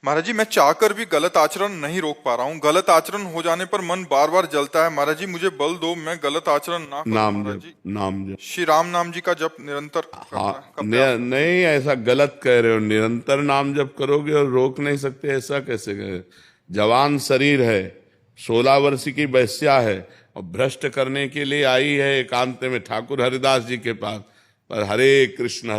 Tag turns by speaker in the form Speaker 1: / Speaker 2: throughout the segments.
Speaker 1: महाराज जी, मैं चाहकर भी गलत आचरण नहीं रोक पा रहा हूँ। गलत आचरण हो जाने पर मन बार बार जलता है। महाराज जी, मुझे बल दो, मैं गलत आचरण ना करूँ।
Speaker 2: नाम
Speaker 1: महाराज
Speaker 2: जप,
Speaker 1: जी,
Speaker 2: नाम जप।
Speaker 1: श्री राम नाम जी का जप निरंतर करना
Speaker 2: हाँ,
Speaker 1: का प्रयास करता हूँ।
Speaker 2: नहीं, ऐसा गलत कह रहे हो। निरंतर नाम जप करोगे और रोक नहीं सकते, ऐसा कैसे कहे। जवान शरीर है, 16 वर्ष की वैश्या है और भ्रष्ट करने के लिए आई है एकांत में ठाकुर हरिदास जी के पास। पर हरे कृष्ण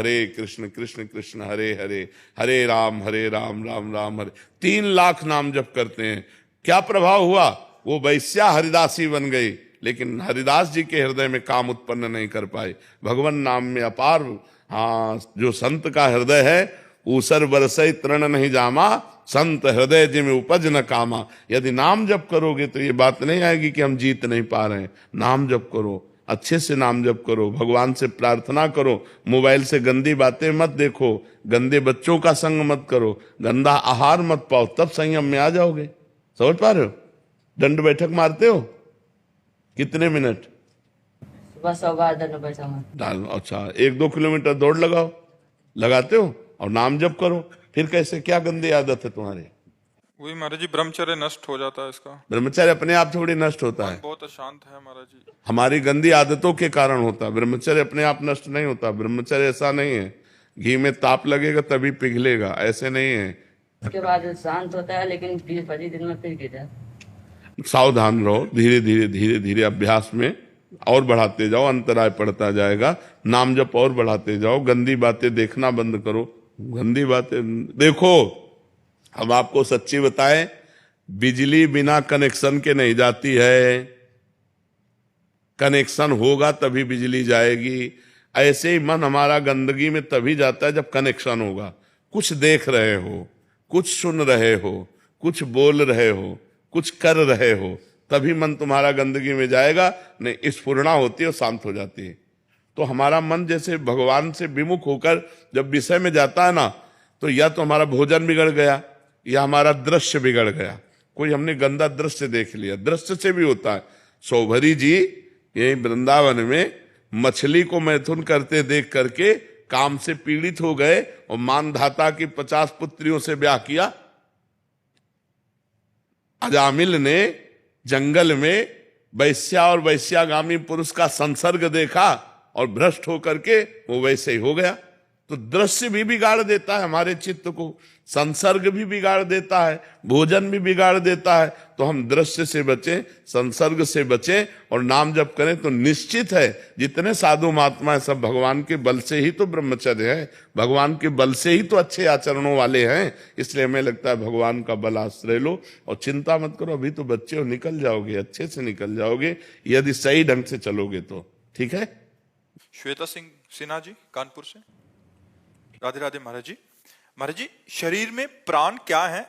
Speaker 2: कृष्ण कृष्ण हरे हरे, हरे राम राम राम हरे, 3 लाख नाम जप करते हैं। क्या प्रभाव हुआ? वो वैश्या हरिदासी बन गई, लेकिन हरिदास जी के हृदय में काम उत्पन्न नहीं कर पाए। भगवान नाम में अपार, हाँ, जो संत का हृदय है, ऊसर बरसई तृण नहीं जामा, संत हृदय जिम उपज न कामा। यदि नाम जप करोगे तो ये बात नहीं आएगी कि हम जीत नहीं पा रहे हैं। नाम जप करो, अच्छे से नाम जप करो, भगवान से प्रार्थना करो। मोबाइल से गंदी बातें मत देखो, गंदे बच्चों का संग मत करो, गंदा आहार मत पाओ, तब संयम में आ जाओगे। समझ पा रहे हो? दंड बैठक मारते हो कितने मिनट?
Speaker 3: सुबह 100 बार बैठा हूँ।
Speaker 2: डाल, अच्छा, 1-2 किलोमीटर दौड़ लगाओ, लगाते हो, और नाम जप करो। फिर कैसे, क्या गंदी आदत है तुम्हारी?
Speaker 1: वही महाराज जी, ब्रह्मचर्य नष्ट हो जाता है इसका।
Speaker 2: ब्रह्मचर्य अपने आप थोड़ी नष्ट होता
Speaker 1: मन
Speaker 2: है,
Speaker 1: बहुत अशांत है महाराज जी।
Speaker 2: हमारी गंदी आदतों के कारण होता है। ब्रह्मचर्य अपने आप नष्ट नहीं होता। ब्रह्मचर्य ऐसा नहीं है घी में ताप लगेगा तभी पिघलेगा, ऐसे नहीं है।
Speaker 3: उसके बाद शांत होता है, लेकिन 20-25 दिन में फिर गिर जाता है।
Speaker 2: सावधान रहो, धीरे धीरे धीरे धीरे अभ्यास में और बढ़ाते जाओ, अंतराय पड़ता जाएगा। नाम जप और बढ़ाते जाओ, गंदी बातें देखना बंद करो। गंदी बातें देखो, हम आपको सच्ची बताएं, बिजली बिना कनेक्शन के नहीं जाती है, कनेक्शन होगा तभी बिजली जाएगी। ऐसे ही मन हमारा गंदगी में तभी जाता है जब कनेक्शन होगा। कुछ देख रहे हो, कुछ सुन रहे हो, कुछ बोल रहे हो, कुछ कर रहे हो, तभी मन तुम्हारा गंदगी में जाएगा। नहीं, स्फुरणा होती है और शांत हो जाती है। तो हमारा मन जैसे भगवान से विमुख होकर जब विषय में जाता है ना, तो या तो हमारा भोजन बिगड़ गया या हमारा दृश्य बिगड़ गया। कोई हमने गंदा दृश्य देख लिया, दृश्य से भी होता है। सौभरी जी यही वृंदावन में मछली को मैथुन करते देख करके काम से पीड़ित हो गए और मानधाता की 50 पुत्रियों से ब्याह किया। अजामिल ने जंगल में वैश्या और वैश्यागामी पुरुष का संसर्ग देखा और भ्रष्ट होकर के वो वैसे ही हो गया। तो दृश्य भी बिगाड़ देता है हमारे चित्त को, संसर्ग भी बिगाड़ देता है, भोजन भी बिगाड़ देता है। तो हम दृश्य से बचें, संसर्ग से बचें और नाम जप करें। तो निश्चित है जितने साधु महात्मा है सब भगवान के बल से ही तो ब्रह्मचर्य है, भगवान के बल से ही तो अच्छे आचरणों वाले हैं। इसलिए हमें लगता है भगवान का बल आश्रय लो और चिंता मत करो। अभी तो बच्चे हो, निकल जाओगे, अच्छे से निकल जाओगे यदि सही ढंग से चलोगे तो। ठीक है।
Speaker 1: श्वेता सिंह सिन्हा जी, कानपुर से। राधे राधे महाराज जी। महाराज जी, शरीर में प्राण क्या है?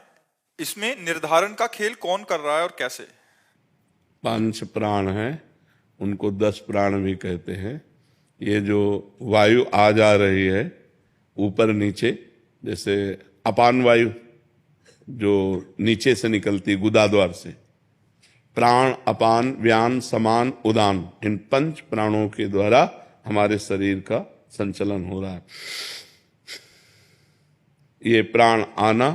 Speaker 1: इसमें निर्धारण का खेल कौन कर रहा है और कैसे?
Speaker 2: 5 प्राण हैं, उनको 10 प्राण भी कहते हैं। ये जो वायु आ जा रही है ऊपर नीचे, जैसे अपान वायु जो नीचे से निकलती गुदाद्वार से, प्राण, अपान, व्यान, समान, उदान, इन 5 प्राणों के द्वारा हमारे शरीर का संचलन हो रहा है। ये प्राण आना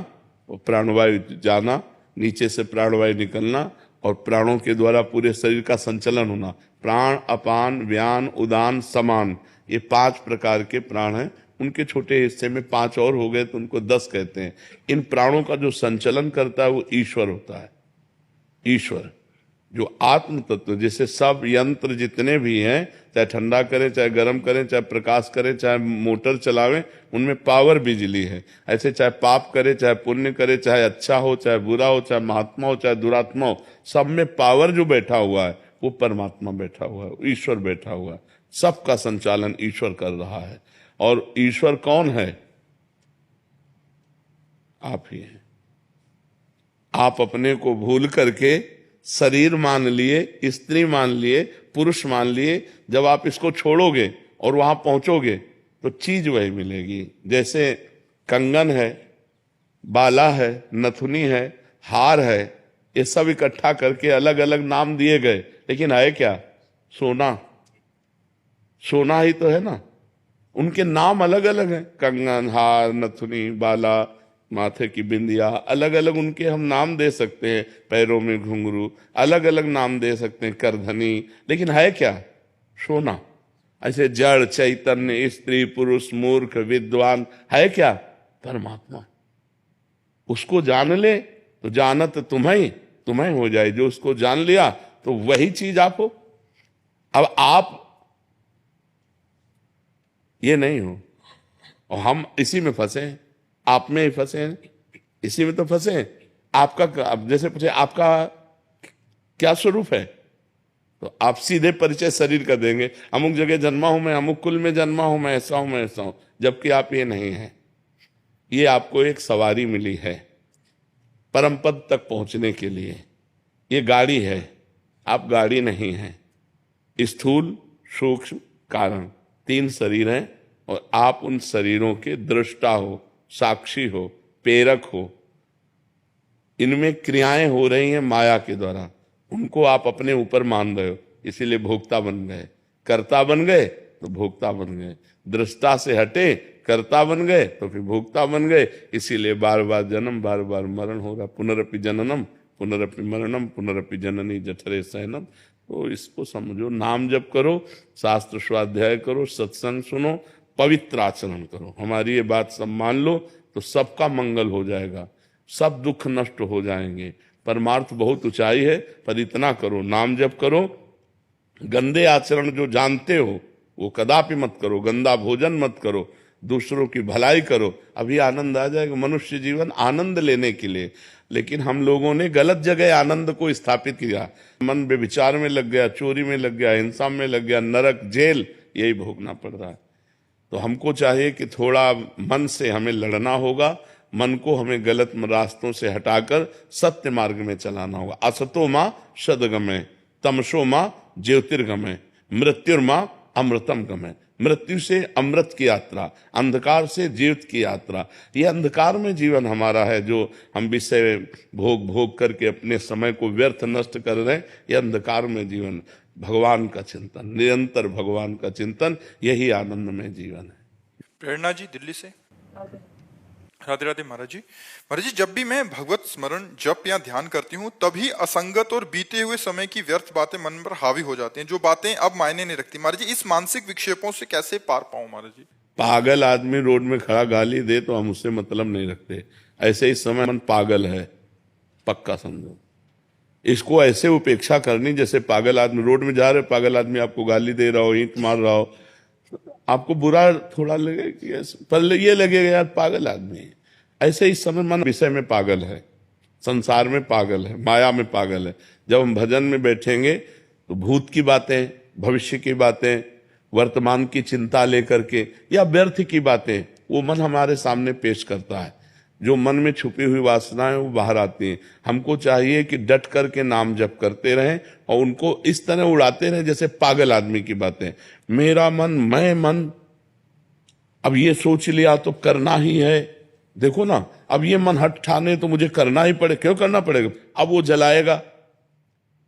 Speaker 2: और प्राणवायु जाना, नीचे से प्राणवायु निकलना और प्राणों के द्वारा पूरे शरीर का संचलन होना। प्राण, अपान, व्यान, उदान, समान, ये 5 प्रकार के प्राण हैं। उनके छोटे हिस्से में 5 और हो गए तो उनको 10 कहते हैं। इन प्राणों का जो संचलन करता है वो ईश्वर होता है। ईश्वर जो आत्म तत्व, जैसे सब यंत्र जितने भी हैं, चाहे ठंडा करें, चाहे गर्म करें, चाहे प्रकाश करें, चाहे मोटर चलावें, उनमें पावर बिजली है। ऐसे चाहे पाप करे, चाहे पुण्य करे, चाहे अच्छा हो, चाहे बुरा हो, चाहे महात्मा हो, चाहे दुरात्मा हो, सब में पावर जो बैठा हुआ है वो परमात्मा बैठा हुआ है, ईश्वर बैठा हुआ है। सबका संचालन ईश्वर कर रहा है। और ईश्वर कौन है? आप ही हैं। आप अपने को भूल करके शरीर मान लिए, स्त्री मान लिए, पुरुष मान लिए। जब आप इसको छोड़ोगे और वहां पहुंचोगे तो चीज वही मिलेगी। जैसे कंगन है, बाला है, नथुनी है, हार है, ये सब इकट्ठा करके अलग अलग नाम दिए गए, लेकिन है क्या? सोना। सोना ही तो है ना। उनके नाम अलग अलग हैं, कंगन, हार, नथुनी, बाला, माथे की बिंदिया, अलग अलग उनके हम नाम दे सकते हैं, पैरों में घुंघरू, अलग अलग नाम दे सकते हैं, करधनी, लेकिन है क्या? सोना। ऐसे जड़, चैतन्य, स्त्री, पुरुष, मूर्ख, विद्वान, है क्या? परमात्मा। उसको जान ले तो जानत तुम्हें हो जाए। जो उसको जान लिया तो वही चीज आप हो। अब आप ये नहीं हो और हम इसी में फंसे हैं, आप में ही फंसे हैं, इसी में तो फंसे हैं। आपका, अब जैसे पूछे आपका क्या स्वरूप है, तो आप सीधे परिचय शरीर का देंगे, अमुक जगह जन्मा हूं मैं, अमुक कुल में जन्मा हूं मैं, ऐसा हूं मैं, ऐसा हूं। जबकि आप ये नहीं है। ये आपको एक सवारी मिली है परम पद तक पहुंचने के लिए। ये गाड़ी है, आप गाड़ी नहीं है। स्थूल, सूक्ष्म, कारण, 3 शरीर हैं और आप उन शरीरों के दृष्टा हो, साक्षी हो, प्रेरक हो। इनमें क्रियाएं हो रही हैं माया के द्वारा, उनको आप अपने ऊपर मान रहे हो, इसीलिए भोक्ता बन गए। कर्ता बन गए तो भोक्ता बन गए, दृष्टा से हटे कर्ता बन गए तो फिर भोक्ता बन गए। इसीलिए बार बार जन्म, बार बार मरण होगा। पुनरपि जननम पुनरपि मरणम पुनरपि जननी जठरे शयनम। तो इसको समझो, नाम जप करो, शास्त्र स्वाध्याय करो, सत्संग सुनो, पवित्र आचरण करो। हमारी ये बात सब मान लो तो सबका मंगल हो जाएगा, सब दुख नष्ट हो जाएंगे। परमार्थ बहुत ऊंचाई है, पर इतना करो, नाम जप करो। गंदे आचरण जो जानते हो वो कदापि मत करो, गंदा भोजन मत करो, दूसरों की भलाई करो, अभी आनंद आ जाएगा। मनुष्य जीवन आनंद लेने के लिए, लेकिन हम लोगों ने गलत जगह आनंद को स्थापित किया। मन व्यभिचार में लग गया, चोरी में लग गया, हिंसा में लग गया, नरक, जेल, यही भोगना पड़ रहा है। तो हमको चाहिए कि थोड़ा मन से हमें लड़ना होगा, मन को हमें गलत रास्तों से हटाकर सत्य मार्ग में चलाना होगा। असतो मां सदगमय, तमसो मां ज्योतिर्गमय, मृत्युर्मां अमृतम गमय। मृत्यु से अमृत की यात्रा, अंधकार से जीवित की यात्रा। ये अंधकार में जीवन हमारा है, जो हम विषय भोग भोग करके अपने समय को व्यर्थ नष्ट कर रहे हैं। ये अंधकार में जीवन, भगवान का चिंतन, निरंतर भगवान का चिंतन, यही आनंद में जीवन है।
Speaker 1: प्रेरणा जी दिल्ली से। राधे राधे महाराज जी। महाराज जी, जब भी मैं भगवत स्मरण, जप या ध्यान करती हूँ तभी असंगत और बीते हुए समय की व्यर्थ बातें मन पर हावी हो जाती हैं, जो बातें अब मायने नहीं रखती। महाराज जी, इस मानसिक विक्षेपों से कैसे पार पाऊं महाराज जी?
Speaker 2: पागल आदमी रोड में खड़ा गाली दे तो हम उससे मतलब नहीं रखते। ऐसे ही समय मन पागल है, पक्का समझो। इसको ऐसे उपेक्षा करनी जैसे पागल आदमी रोड में जा रहे, पागल आदमी आपको गाली दे रहा हो, ईंट मार रहा हो, आपको बुरा थोड़ा लगे कि पर ये लगेगा यार पागल आदमी है। ऐसे ही समय मन विषय में पागल है, संसार में पागल है, माया में पागल है। जब हम भजन में बैठेंगे तो भूत की बातें, भविष्य की बातें, वर्तमान की चिंता लेकर के या व्यर्थ की बातें वो मन हमारे सामने पेश करता है। जो मन में छुपी हुई वासनाएं वो बाहर आती हैं। हमको चाहिए कि डट करके नाम जप करते रहें और उनको इस तरह उड़ाते रहें जैसे पागल आदमी की बातें। मेरा मन, मैं मन, अब ये सोच लिया तो करना ही है। देखो ना, अब ये मन हट ठाने तो मुझे करना ही पड़े। क्यों करना पड़ेगा? अब वो जलाएगा।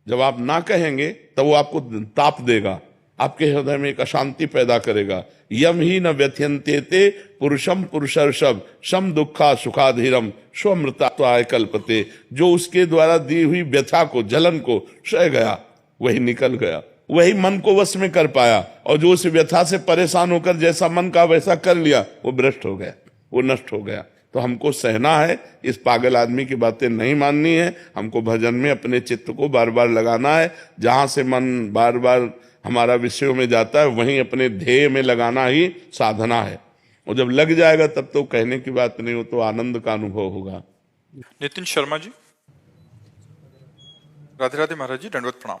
Speaker 2: जब आप ना कहेंगे तब वो आपको ताप देगा, आपके हृदय में एक अशांति पैदा करेगा। यम ही न व्यथ्यन्ते पुरुषम पुरुषर्षभ सम दुखा सुखाधीरम स्वमृताय कल्पते। जो उसके द्वारा दी हुई व्यथा को, जलन को सह गया, वही निकल गया, वही मन को वश में कर पाया। और जो उस व्यथा से परेशान होकर जैसा मन का वैसा कर लिया, वो भ्रष्ट हो गया, वो नष्ट हो गया। तो हमको सहना है, इस पागल आदमी की बातें नहीं माननी है। हमको भजन में अपने चित्त को बार बार लगाना है। जहां से मन बार बार हमारा विषयों में जाता है, वहीं अपने ध्येय में लगाना ही साधना है। और जब लग जाएगा तब तो कहने की बात नहीं हो, तो आनंद का अनुभव होगा।
Speaker 1: नितिन शर्मा जी। राधे राधे महाराज जी, दंडवत प्रणाम।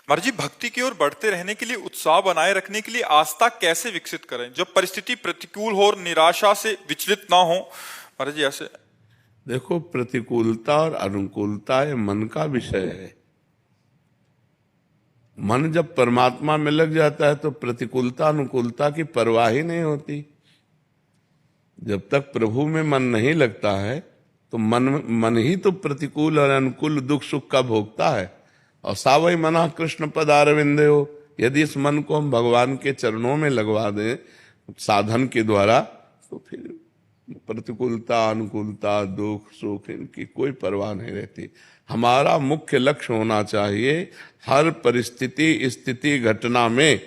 Speaker 1: महाराज जी, भक्ति की ओर बढ़ते रहने के लिए, उत्साह बनाए रखने के लिए आस्था कैसे विकसित करें जब परिस्थिति प्रतिकूल हो और निराशा से विचलित ना हो? महाराज जी ऐसे
Speaker 2: देखो, प्रतिकूलता और अनुकूलता ये मन का विषय है। मन जब परमात्मा में लग जाता है तो प्रतिकूलता अनुकूलता की परवाह ही नहीं होती। जब तक प्रभु में मन नहीं लगता है तो मन ही तो प्रतिकूल और अनुकूल दुख सुख का भोगता है। और सावई मना कृष्ण पद अरविंदे हो। यदि इस मन को हम भगवान के चरणों में लगवा दें साधन के द्वारा, तो फिर प्रतिकूलता, अनुकूलता, दुख, सुख, इनकी कोई परवाह नहीं रहती। हमारा मुख्य लक्ष्य होना चाहिए हर परिस्थिति, स्थिति, घटना में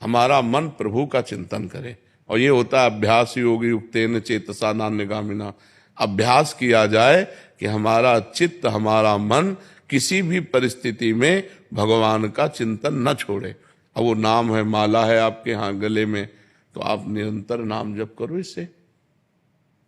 Speaker 2: हमारा मन प्रभु का चिंतन करे। और ये होता है अभ्यास योगी युक्तेन चेतसा नान्यगामिना। अभ्यास किया जाए कि हमारा चित्त, हमारा मन किसी भी परिस्थिति में भगवान का चिंतन न छोड़े। अब वो नाम है, माला है आपके यहाँ गले में, तो आप निरंतर नाम जप करो। इससे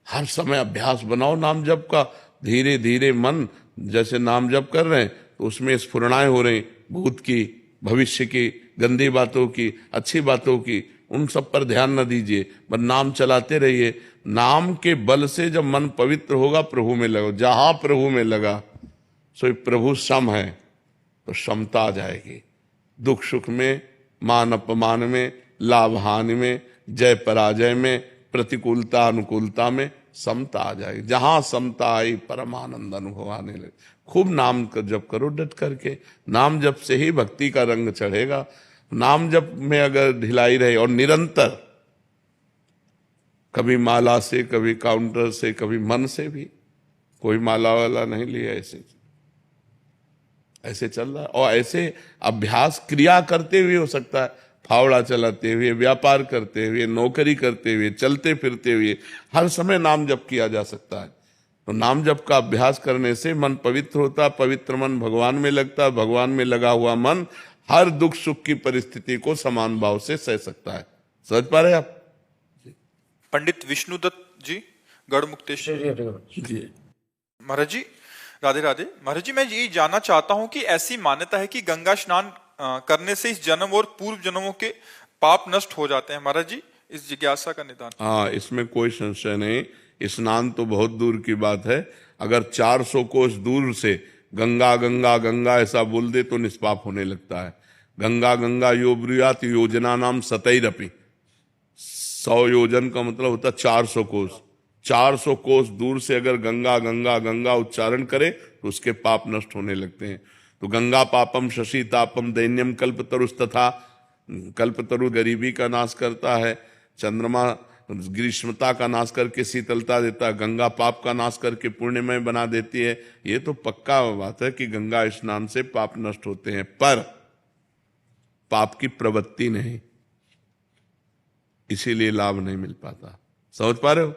Speaker 2: हर समय अभ्यास बनाओ नाम जप का। धीरे धीरे मन जैसे नाम जप कर रहे हैं तो उसमें स्फुरणाएं हो रही, भूत की, भविष्य की, गंदी बातों की, अच्छी बातों की, उन सब पर ध्यान न दीजिए, बस नाम चलाते रहिए। नाम के बल से जब मन पवित्र होगा, प्रभु में लगो। जहां प्रभु में लगा सो प्रभु सम है, तो समता आ जाएगी। दुख सुख में, मान अपमान में, लाभ हानि में, जय पराजय में, प्रतिकूलता अनुकूलता में समता आ जाएगी। जहां समता आई परमानंद अनुभव आने लगे। खूब नाम जप करो डट करके। नाम जप से ही भक्ति का रंग चढ़ेगा। नाम जप में अगर ढिलाई रहे और निरंतर, कभी माला से, कभी काउंटर से, कभी मन से भी, कोई माला वाला नहीं लिया, ऐसे चल रहा है। और ऐसे अभ्यास क्रिया करते हुए हो सकता है, फावड़ा चलाते हुए, व्यापार करते हुए, नौकरी करते हुए, चलते फिरते हुए, हर समय नाम जप किया जा सकता है। तो नाम जप का अभ्यास करने से मन पवित्र होता, पवित्र मन भगवान में लगता, भगवान में लगा हुआ मन हर दुख सुख की परिस्थिति को समान भाव से सह सकता है। समझ पा रहे आप?
Speaker 1: पंडित विष्णुदत्त जी, गढ़मुक्तेश्वर
Speaker 2: जी
Speaker 1: महाराज जी, राधे राधे। महाराज जी, मैं ये जानना चाहता हूँ कि ऐसी मान्यता है कि गंगा स्नान करने से इस जन्म और पूर्व जन्मों के पाप नष्ट हो जाते हैं। महाराज जी, इस जिज्ञासा का निदान।
Speaker 2: हाँ, इसमें कोई संशय नहीं। स्नान तो बहुत दूर की बात है। अगर 400 कोस दूर से गंगा गंगा गंगा ऐसा बोल दे तो निष्पाप होने लगता है। गंगा गंगा यो ब्रूयात योजना नाम सतैरपि। 100 योजन का मतलब होता 400 कोस। 400 कोस दूर से अगर गंगा गंगा गंगा उच्चारण करे तो उसके पाप नष्ट होने लगते हैं। तो गंगा पापम शशि तापम दैन्यम कल्पतरुस्तथा। कल्पतरु गरीबी का नाश करता है, चंद्रमा ग्रीष्मता का नाश करके शीतलता देता है, गंगा पाप का नाश करके पुण्यमय बना देती है। ये तो पक्का बात है कि गंगा स्नान से पाप नष्ट होते हैं, पर पाप की प्रवृत्ति नहीं, इसीलिए लाभ नहीं मिल पाता। समझ पा रहे हो?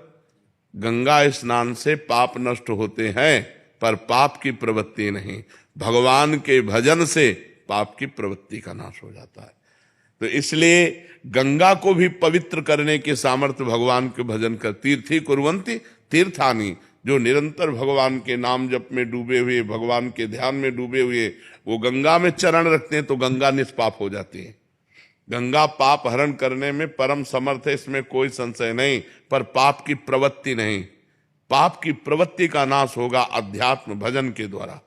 Speaker 2: गंगा स्नान से पाप नष्ट होते हैं पर पाप की प्रवृत्ति नहीं। भगवान के भजन से पाप की प्रवृत्ति का नाश हो जाता है। तो इसलिए गंगा को भी पवित्र करने के सामर्थ्य भगवान के भजन कर। तीर्थी कुर्वन्ति तीर्थानी, जो निरंतर भगवान के नाम जप में डूबे हुए, भगवान के ध्यान में डूबे हुए, वो गंगा में चरण रखते हैं तो गंगा निष्पाप हो जाती है। गंगा पाप हरण करने में परम समर्थ है, इसमें कोई संशय नहीं, पर पाप की प्रवृत्ति नहीं। पाप की प्रवृत्ति का नाश होगा अध्यात्म भजन के द्वारा।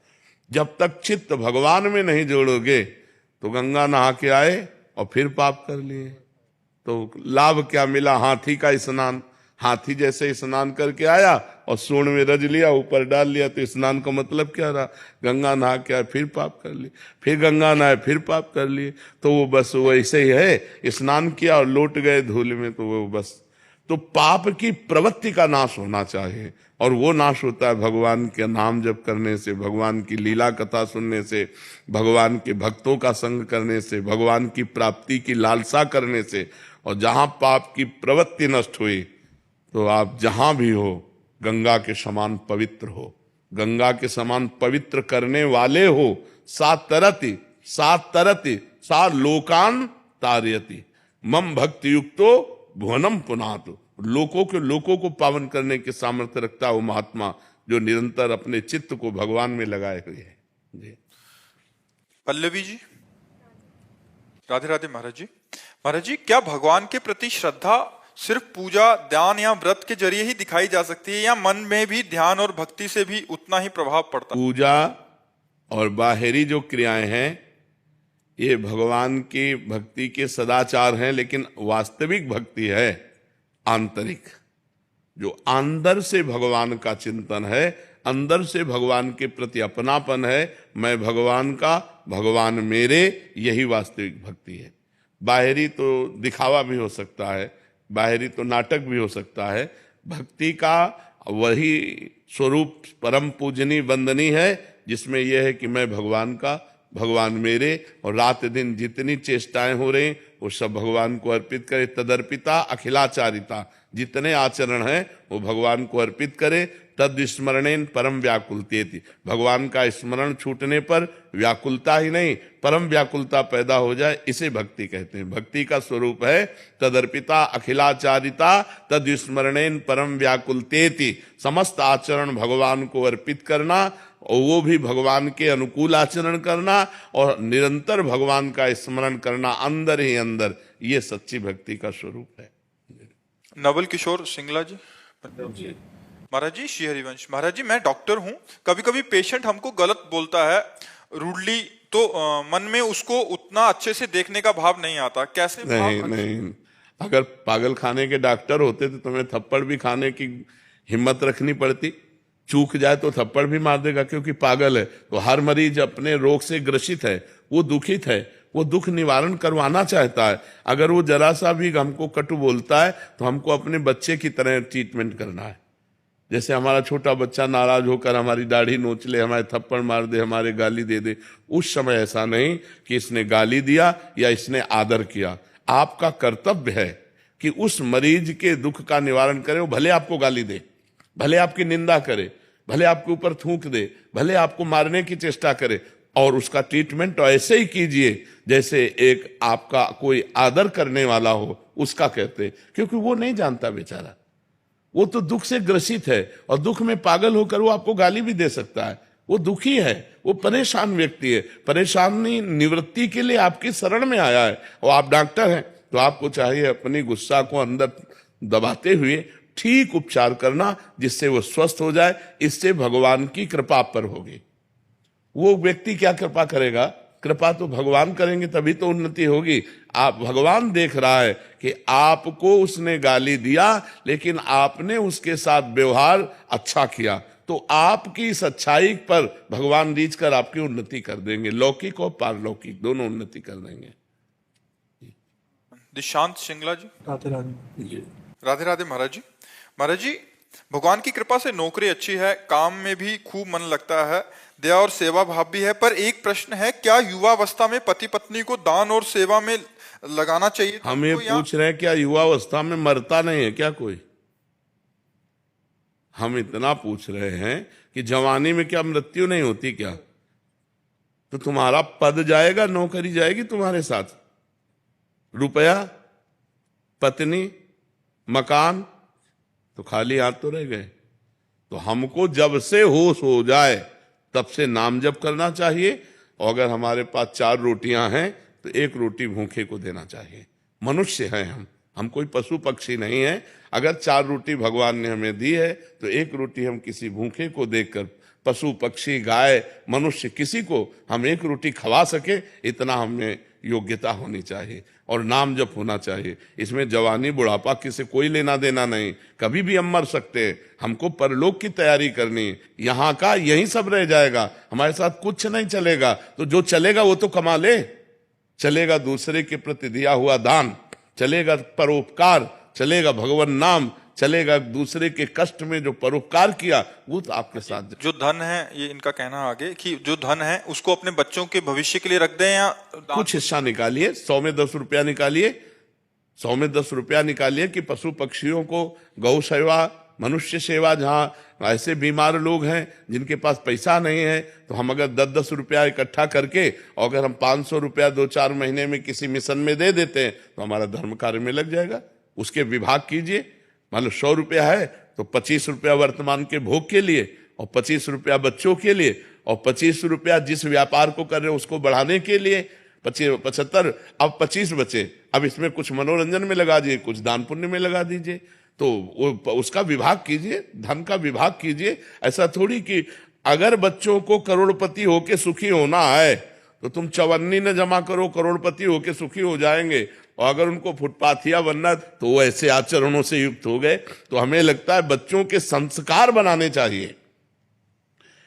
Speaker 2: जब तक चित्त भगवान में नहीं जोड़ोगे तो गंगा नहा के आए और फिर पाप कर लिए तो लाभ क्या मिला? हाथी का स्नान, हाथी जैसे स्नान करके आया और सूंड में रज लिया, ऊपर डाल लिया, तो स्नान का मतलब क्या रहा? गंगा नहा के आए फिर पाप कर लिए, फिर गंगा नहाए फिर पाप कर लिए। तो वो बस वैसे ही है, स्नान किया और लौट गए धूल में, तो वो बस। तो पाप की प्रवृत्ति का नाश होना चाहिए, और वो नाश होता है भगवान के नाम जप करने से, भगवान की लीला कथा सुनने से, भगवान के भक्तों का संग करने से, भगवान की प्राप्ति की लालसा करने से। और जहां पाप की प्रवृत्ति नष्ट हुई तो आप जहां भी हो गंगा के समान पवित्र हो, गंगा के समान पवित्र करने वाले हो। सा तरति सा लोकान तारयति मम भक्ति युक्तो भुवनम पुनातु। लोकों को पावन करने के सामर्थ्य रखता है वो महात्मा जो निरंतर अपने चित्त को भगवान में लगाए हुए है। जी
Speaker 1: पल्लवी जी, राधे राधे। महाराज जी, महाराज जी, क्या भगवान के प्रति श्रद्धा सिर्फ पूजा, ध्यान या व्रत के जरिए ही दिखाई जा सकती है, या मन में भी ध्यान और भक्ति से भी उतना ही प्रभाव पड़ता है?
Speaker 2: पूजा और बाहरी जो क्रियाएं हैं ये भगवान की भक्ति के सदाचार हैं, लेकिन वास्तविक भक्ति है आंतरिक, जो अंदर से भगवान का चिंतन है, अंदर से भगवान के प्रति अपनापन है। मैं भगवान का, भगवान मेरे, यही वास्तविक भक्ति है। बाहरी तो दिखावा भी हो सकता है, बाहरी तो नाटक भी हो सकता है, भक्ति का वही स्वरूप परम पूजनीय वंदनीय है जिसमें यह है कि मैं भगवान का, भगवान मेरे, और रात दिन जितनी चेष्टाएं हो रही वो सब भगवान को अर्पित करे। तदर्पिता अखिलाचारिता, जितने आचरण हैं वो भगवान को अर्पित करे। तद स्मरणेन परम व्याकुलतेति, भगवान का स्मरण छूटने पर व्याकुलता ही नहीं परम व्याकुलता पैदा हो जाए, इसे भक्ति कहते हैं। भक्ति का स्वरूप है तदर्पिता अखिलाचारिता तद स्मरणेन परम व्याकुलतेति, समस्त आचरण भगवान को अर्पित करना, और वो भी भगवान के अनुकूल आचरण करना और निरंतर भगवान का स्मरण करना अंदर ही अंदर, ये सच्ची भक्ति का स्वरूप है।
Speaker 1: नवल किशोर सिंगला जी। महाराज जी, श्री हरिवंश। महाराज जी, मैं डॉक्टर हूँ, कभी कभी पेशेंट हमको गलत बोलता है रूडली, तो मन में उसको उतना अच्छे से देखने का भाव नहीं आता, कैसे?
Speaker 2: नहीं, अगर पागल खाने के डॉक्टर होते तो तुम्हें थप्पड़ भी खाने की हिम्मत रखनी पड़ती। चूक जाए तो थप्पड़ भी मार देगा, क्योंकि पागल है। तो हर मरीज अपने रोग से ग्रसित है, वो दुखित है, वो दुख निवारण करवाना चाहता है। अगर वो जरा सा भी हमको कटु बोलता है तो हमको अपने बच्चे की तरह ट्रीटमेंट करना है। जैसे हमारा छोटा बच्चा नाराज होकर हमारी दाढ़ी नोच ले, हमारे थप्पड़ मार दे, हमारे गाली दे दे, उस समय ऐसा नहीं कि इसने गाली दिया या इसने आदर किया। आपका कर्तव्य है कि उस मरीज के दुख का निवारण करें। वो भले आपको गाली दे, भले आपकी निंदा करे, भले आपके ऊपर थूक दे, भले आपको मारने की चेष्टा करे, और उसका ट्रीटमेंट तो ऐसे ही कीजिए जैसे एक आपका कोई आदर करने वाला हो, उसका कहते, क्योंकि वो नहीं जानता बेचारा, वो तो दुख से ग्रसित है, और दुख में पागल होकर वो आपको गाली भी दे सकता है। वो दुखी है, वो परेशान व्यक्ति है, परेशानी निवृत्ति के लिए आपकी शरण में आया है, और आप डॉक्टर हैं तो आपको चाहिए अपनी गुस्सा को अंदर दबाते हुए ठीक उपचार करना, जिससे वो स्वस्थ हो जाए। इससे भगवान की कृपा पर होगी। वो व्यक्ति क्या कृपा करेगा? कृपा तो भगवान करेंगे, तभी तो उन्नति होगी। आप, भगवान देख रहा है कि आपको उसने गाली दिया, लेकिन आपने उसके साथ व्यवहार अच्छा किया, तो आपकी इस अच्छाई पर भगवान रीझ कर आपकी उन्नति कर देंगे, लौकिक और पारलौकिक दोनों उन्नति कर देंगे।
Speaker 1: दिशांत सिंगला जी।
Speaker 4: राधे राधे।
Speaker 1: राधे राधे महाराज जी। महाराज जी, भगवान की कृपा से नौकरी अच्छी है, काम में भी खूब मन लगता है, दया और सेवा भाव भी है, पर एक प्रश्न है, क्या युवावस्था में पति पत्नी को दान और सेवा में लगाना चाहिए?
Speaker 2: हम ये पूछ रहे हैं, क्या युवावस्था में मरता नहीं है क्या कोई? हम इतना पूछ रहे हैं कि जवानी में क्या मृत्यु नहीं होती क्या? तो तुम्हारा पद जाएगा, नौकरी जाएगी तुम्हारे साथ, रुपया, पत्नी, मकान, तो खाली हाथ तो रह गए। तो हमको जब से होश हो जाए तब से नाम जप करना चाहिए, और अगर हमारे पास 4 रोटियां हैं तो 1 रोटी भूखे को देना चाहिए। मनुष्य हैं हम कोई पशु पक्षी नहीं है। अगर 4 रोटी भगवान ने हमें दी है तो 1 रोटी हम किसी भूखे को देकर, पशु पक्षी गाय मनुष्य किसी को हम 1 रोटी खवा सके, इतना हमें योग्यता होनी चाहिए, और नाम जप होना चाहिए। इसमें जवानी बुढ़ापा किसी कोई लेना देना नहीं, कभी भी हम मर सकते हैं। हमको परलोक की तैयारी करनी है, यहाँ का यही सब रह जाएगा, हमारे साथ कुछ नहीं चलेगा। तो जो चलेगा वो तो कमा ले, चलेगा दूसरे के प्रति दिया हुआ दान, चलेगा परोपकार, चलेगा भगवान नाम, चलेगा दूसरे के कष्ट में जो परोपकार किया वो तो आपके साथ।
Speaker 1: जो धन है, ये इनका कहना आगे कि जो धन है उसको अपने बच्चों के भविष्य के लिए रख दें, या
Speaker 2: कुछ हिस्सा निकालिए, 100 में 10 रुपया निकालिए, 100 में 10 रुपया निकालिए कि पशु पक्षियों को, गौ सेवा, मनुष्य सेवा, जहाँ ऐसे बीमार लोग हैं जिनके पास पैसा नहीं है, तो हम अगर 10-10 रुपया इकट्ठा करके, और अगर हम 500 रुपया 2-4 महीने में किसी मिशन में दे देते हैं तो हमारा धर्म कार्य में लग जाएगा। उसके विभाग कीजिए। मान लो 100 रुपया है तो 25 रुपया वर्तमान के भोग के लिए, और 25 रुपया बच्चों के लिए, और 25 रुपया जिस व्यापार को कर रहे हो उसको बढ़ाने के लिए, 75, अब 25 बचे, अब इसमें कुछ मनोरंजन में लगा दीजिए, कुछ दान पुण्य में लगा दीजिए। तो उसका विभाग कीजिए, धन का विभाग कीजिए। ऐसा थोड़ी कि अगर बच्चों को करोड़पति होके सुखी होना है तो तुम चवन्नी न जमा करो, करोड़पति होके सुखी हो जाएंगे, और अगर उनको फुटपाथिया बनना तो वो ऐसे आचरणों से युक्त हो गए। तो हमें लगता है बच्चों के संस्कार बनाने चाहिए,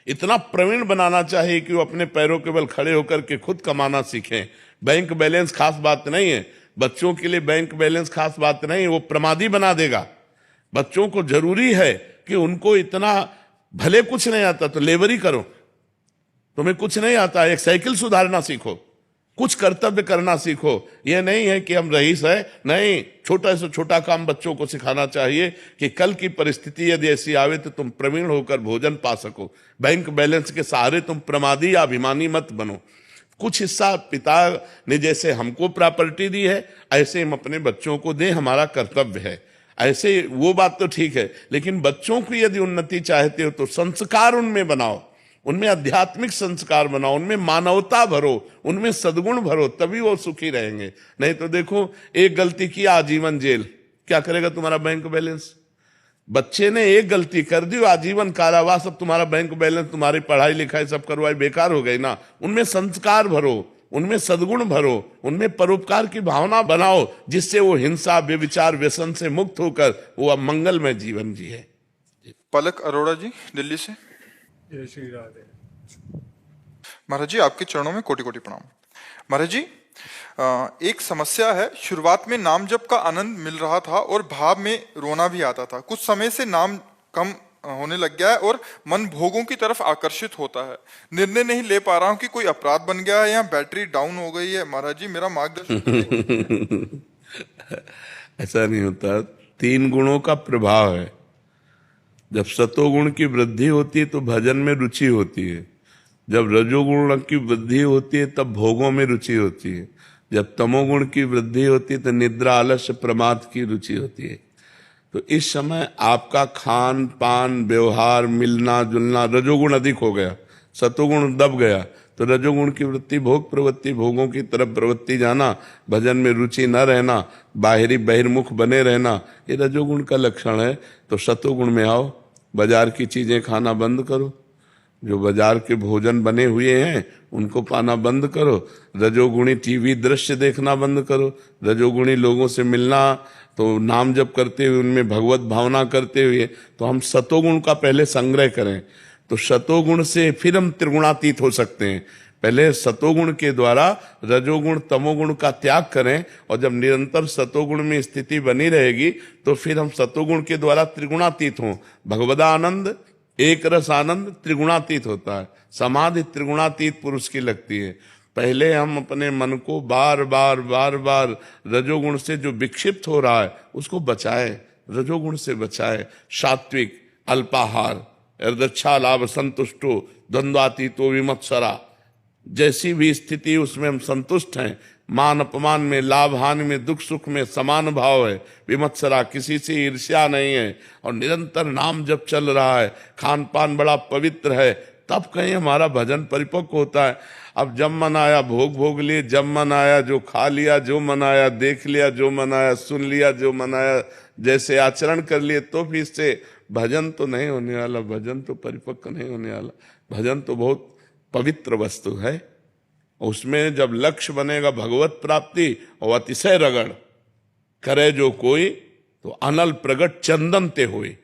Speaker 2: इतना प्रवीण बनाना चाहिए कि वो अपने पैरों के बल खड़े होकर के खुद कमाना सीखें। बैंक बैलेंस खास बात नहीं है, बच्चों के लिए बैंक बैलेंस खास बात नहीं, वो प्रमादी बना देगा। बच्चों को जरूरी है कि उनको इतना, भले कुछ नहीं आता तो लेबरी करो, तुम्हें कुछ नहीं आता एक साइकिल सुधारना सीखो, कुछ कर्तव्य करना सीखो। यह नहीं है कि हम रईस है, नहीं, छोटा से छोटा काम बच्चों को सिखाना चाहिए कि कल की परिस्थिति यदि ऐसी आवे तो तुम प्रवीण होकर भोजन पा सको। बैंक बैलेंस के सहारे तुम प्रमादी या अभिमानी मत बनो। कुछ हिस्सा पिता ने जैसे हमको प्रॉपर्टी दी है ऐसे हम अपने बच्चों को दें, हमारा कर्तव्य है। ऐसे वो बात तो ठीक है, लेकिन बच्चों की यदि उन्नति चाहते हो तो संस्कार उनमें बनाओ, उनमें आध्यात्मिक संस्कार बनाओ, उनमें मानवता भरो, उनमें सद्गुण भरो, तभी वो सुखी रहेंगे। नहीं तो देखो, एक गलती की आजीवन जेल, क्या करेगा तुम्हारा बैंक बैलेंस? बच्चे ने एक गलती कर दी, आजीवन कारावास, अब तुम्हारा बैंक बैलेंस, तुम्हारी पढ़ाई लिखाई सब करवाई बेकार हो गई ना। उनमें संस्कार भरो, उनमें सद्गुण भरो, उनमें परोपकार की भावना बनाओ, जिससे वो हिंसा, व्यभिचार, व्यसन से मुक्त होकर वो अब मंगलमय जीवन जिए।
Speaker 1: पलक अरोड़ा जी दिल्ली से।
Speaker 4: जय श्री राधे।
Speaker 1: महाराज जी आपके चरणों में कोटि कोटि प्रणाम। महाराज जी एक समस्या है, शुरुआत में नाम जप का आनंद मिल रहा था और भाव में रोना भी आता था। कुछ समय से नाम कम होने लग गया है और मन भोगों की तरफ आकर्षित होता है। निर्णय नहीं ले पा रहा हूं कि कोई अपराध बन गया है या बैटरी डाउन हो गई है। महाराज जी मेरा मार्गदर्शन।
Speaker 2: ऐसा नहीं होता, 3 गुणों का प्रभाव है। जब सतोगुण की वृद्धि होती है तो भजन में रुचि होती है, जब रजोगुण की वृद्धि होती है तब भोगों में रुचि होती है, जब तमोगुण की वृद्धि होती है तो निद्रा, आलस्य, प्रमाद की रुचि होती है। तो इस समय आपका खान पान, व्यवहार, मिलना जुलना, रजोगुण अधिक हो गया, सतोगुण दब गया, तो रजोगुण की वृत्ति भोग प्रवृत्ति, भोगों की तरफ प्रवृत्ति जाना, भजन में रुचि न रहना, बाहरी बहिर्मुख बने रहना, ये रजोगुण का लक्षण है। तो सतोगुण में आओ, बाजार की चीजें खाना बंद करो, जो बाजार के भोजन बने हुए हैं उनको पाना बंद करो, रजोगुणी टीवी दृश्य देखना बंद करो, रजोगुणी लोगों से मिलना, तो नाम जप करते हुए उनमें भगवत भावना करते हुए, तो हम सतोगुण का पहले संग्रह करें, तो सतोगुण से फिर हम त्रिगुणातीत हो सकते हैं। पहले सतोगुण के द्वारा रजोगुण तमोगुण का त्याग करें, और जब निरंतर सतोगुण में स्थिति बनी रहेगी तो फिर हम सतोगुण के द्वारा त्रिगुणातीत हों। भगवदा आनंद, एक रस आनंद त्रिगुणातीत होता है। समाधि त्रिगुणातीत पुरुष की लगती है। पहले हम अपने मन को बार बार बार बार रजोगुण से जो विक्षिप्त हो रहा है उसको बचाए, रजोगुण से बचाए। सात्विक, अल्पाहार, अर्दच्छा लाभ संतुष्टो, द्वंद्वातीतो विमत्सरा, जैसी भी स्थिति उसमें हम संतुष्ट हैं। मान अपमान में, लाभ हानि में, दुख सुख में समान भाव है। विमत्सरा, किसी से ईर्ष्या नहीं है, और निरंतर नाम जब चल रहा है, खान पान बड़ा पवित्र है, तब कहीं हमारा भजन परिपक्व होता है। अब जब मन आया भोग भोग लिए, जब मन आया जो खा लिया, जो मन आया देख लिया, जो मन आया सुन लिया, जो मन आया जैसे आचरण कर लिए, तो फिर इससे भजन तो नहीं होने वाला, भजन तो परिपक्व नहीं होने वाला। भजन तो बहुत पवित्र वस्तु है, उसमें जब लक्ष्य बनेगा भगवत प्राप्ति और अतिशय रगड़ करे जो कोई, तो अनल प्रगट चंदन ते होए।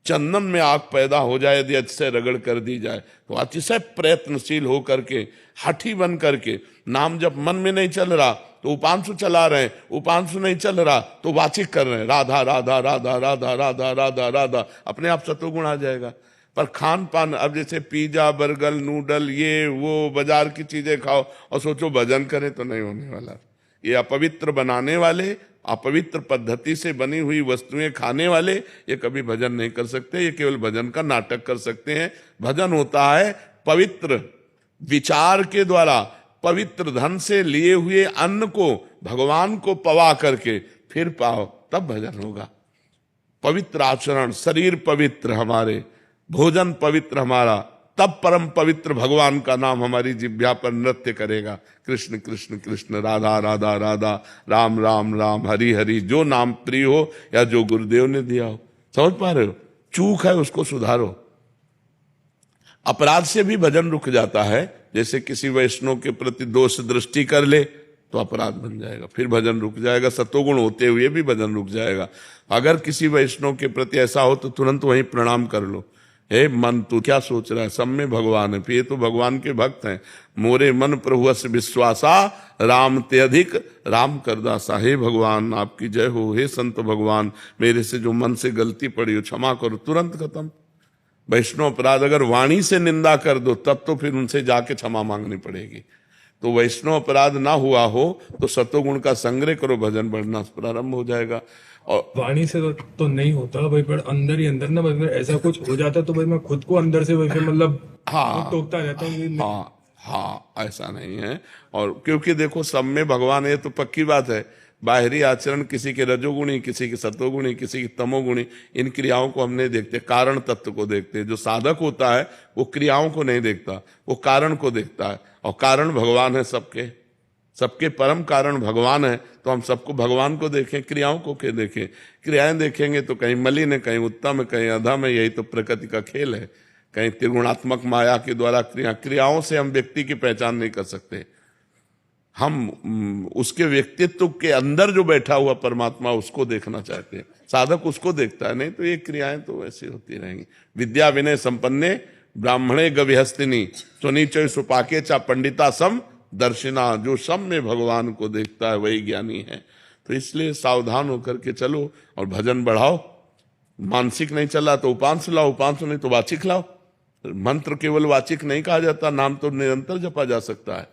Speaker 2: चंदन में आग पैदा हो जाए यदि अतिशय रगड़ कर दी जाए, तो अतिशय प्रयत्नशील हो करके, हठी बन करके, नाम जब मन में नहीं चल रहा तो उपांशु चला रहे हैं, उपांशु नहीं चल रहा तो वाचिक कर रहे हैं, राधा राधा राधा राधा राधा राधा राधा, अपने आप सतोगुण आ जाएगा। पर खान पान, अब जैसे पिज्जा, बर्गर, नूडल, ये वो बाजार की चीजें खाओ और सोचो भजन करें, तो नहीं होने वाला। ये अपवित्र बनाने वाले, अपवित्र पद्धति से बनी हुई वस्तुएं खाने वाले, ये कभी भजन नहीं कर सकते, ये केवल भजन का नाटक कर सकते हैं। भजन होता है पवित्र विचार के द्वारा, पवित्र धन से लिए हुए अन्न को भगवान को पवा करके फिर पाओ, तब भजन होगा। पवित्र आचरण, शरीर पवित्र हमारे, भोजन पवित्र हमारा, तब परम पवित्र भगवान का नाम हमारी जिह्वा पर नृत्य करेगा। कृष्ण कृष्ण कृष्ण, राधा राधा राधा, राम राम राम, हरि हरि, जो नाम प्रिय हो या जो गुरुदेव ने दिया हो। समझ पा रहे हो? चूक है उसको सुधारो। अपराध से भी भजन रुक जाता है, जैसे किसी वैष्णव के प्रति दोष दृष्टि कर ले तो अपराध बन जाएगा, फिर भजन रुक जाएगा। सतोगुण होते हुए भी भजन रुक जाएगा। अगर किसी वैष्णव के प्रति ऐसा हो तो तुरंत वहीं प्रणाम कर लो, हे मन तू क्या सोच रहा है, सब में भगवान है। फिर ये तो भगवान के भक्त हैं। मोरे मन प्रभुवस विश्वासा, राम ते अधिक राम करदासा। हे भगवान आपकी जय हो। हे संत भगवान, मेरे से जो मन से गलती पड़ी हो क्षमा करो। तुरंत खत्म। वैष्णव अपराध अगर वाणी से निंदा कर दो तब तो फिर उनसे जाके क्षमा मांगनी पड़ेगी। तो वैष्णव अपराध ना हुआ हो तो सतोगुण का संग्रह करो, भजन बढ़ना प्रारंभ हो जाएगा। और
Speaker 4: वाणी से तो नहीं होता भाई, पर अंदर ही अंदर ना भाई ऐसा कुछ हो जाता तो भाई मैं खुद को अंदर से वैसे मतलब टोकता रहता हूँ कि
Speaker 2: हाँ ऐसा नहीं है। और क्योंकि देखो सब में भगवान है तो पक्की बात है। बाहरी आचरण किसी के रजोगुणी, किसी के सतोगुणी, किसी की तमोगुणी, इन क्रियाओं को हम नहीं देखते, कारण तत्व को देखते हैं। जो साधक होता है वो क्रियाओं को नहीं देखता, वो कारण को देखता है। और कारण भगवान है, सबके परम कारण भगवान है। तो हम सबको भगवान को देखें, क्रियाओं को क्या देखें। क्रियाएं देखेंगे तो कहीं मलिन है, कहीं उत्तम है, कहीं अधम है। यही तो प्रकृति का खेल है। कहीं त्रिगुणात्मक माया के द्वारा क्रियाओं से हम व्यक्ति की पहचान नहीं कर सकते। हम उसके व्यक्तित्व के अंदर जो बैठा हुआ परमात्मा उसको देखना चाहते हैं। साधक उसको देखता है, नहीं तो ये क्रियाएं तो ऐसी होती रहेंगी। विद्या विनय संपन्ने ब्राह्मणे गविहस्तिनी स्वनीचय सुपाके चा पंडिता सम दर्शिना। जो सब में भगवान को देखता है वही ज्ञानी है। तो इसलिए सावधान होकर के चलो और भजन बढ़ाओ। मानसिक नहीं चला तो उपांश लाओ, उपांश नहीं तो वाचिक लाओ। मंत्र केवल वाचिक नहीं कहा जाता, नाम तो निरंतर जपा जा सकता है।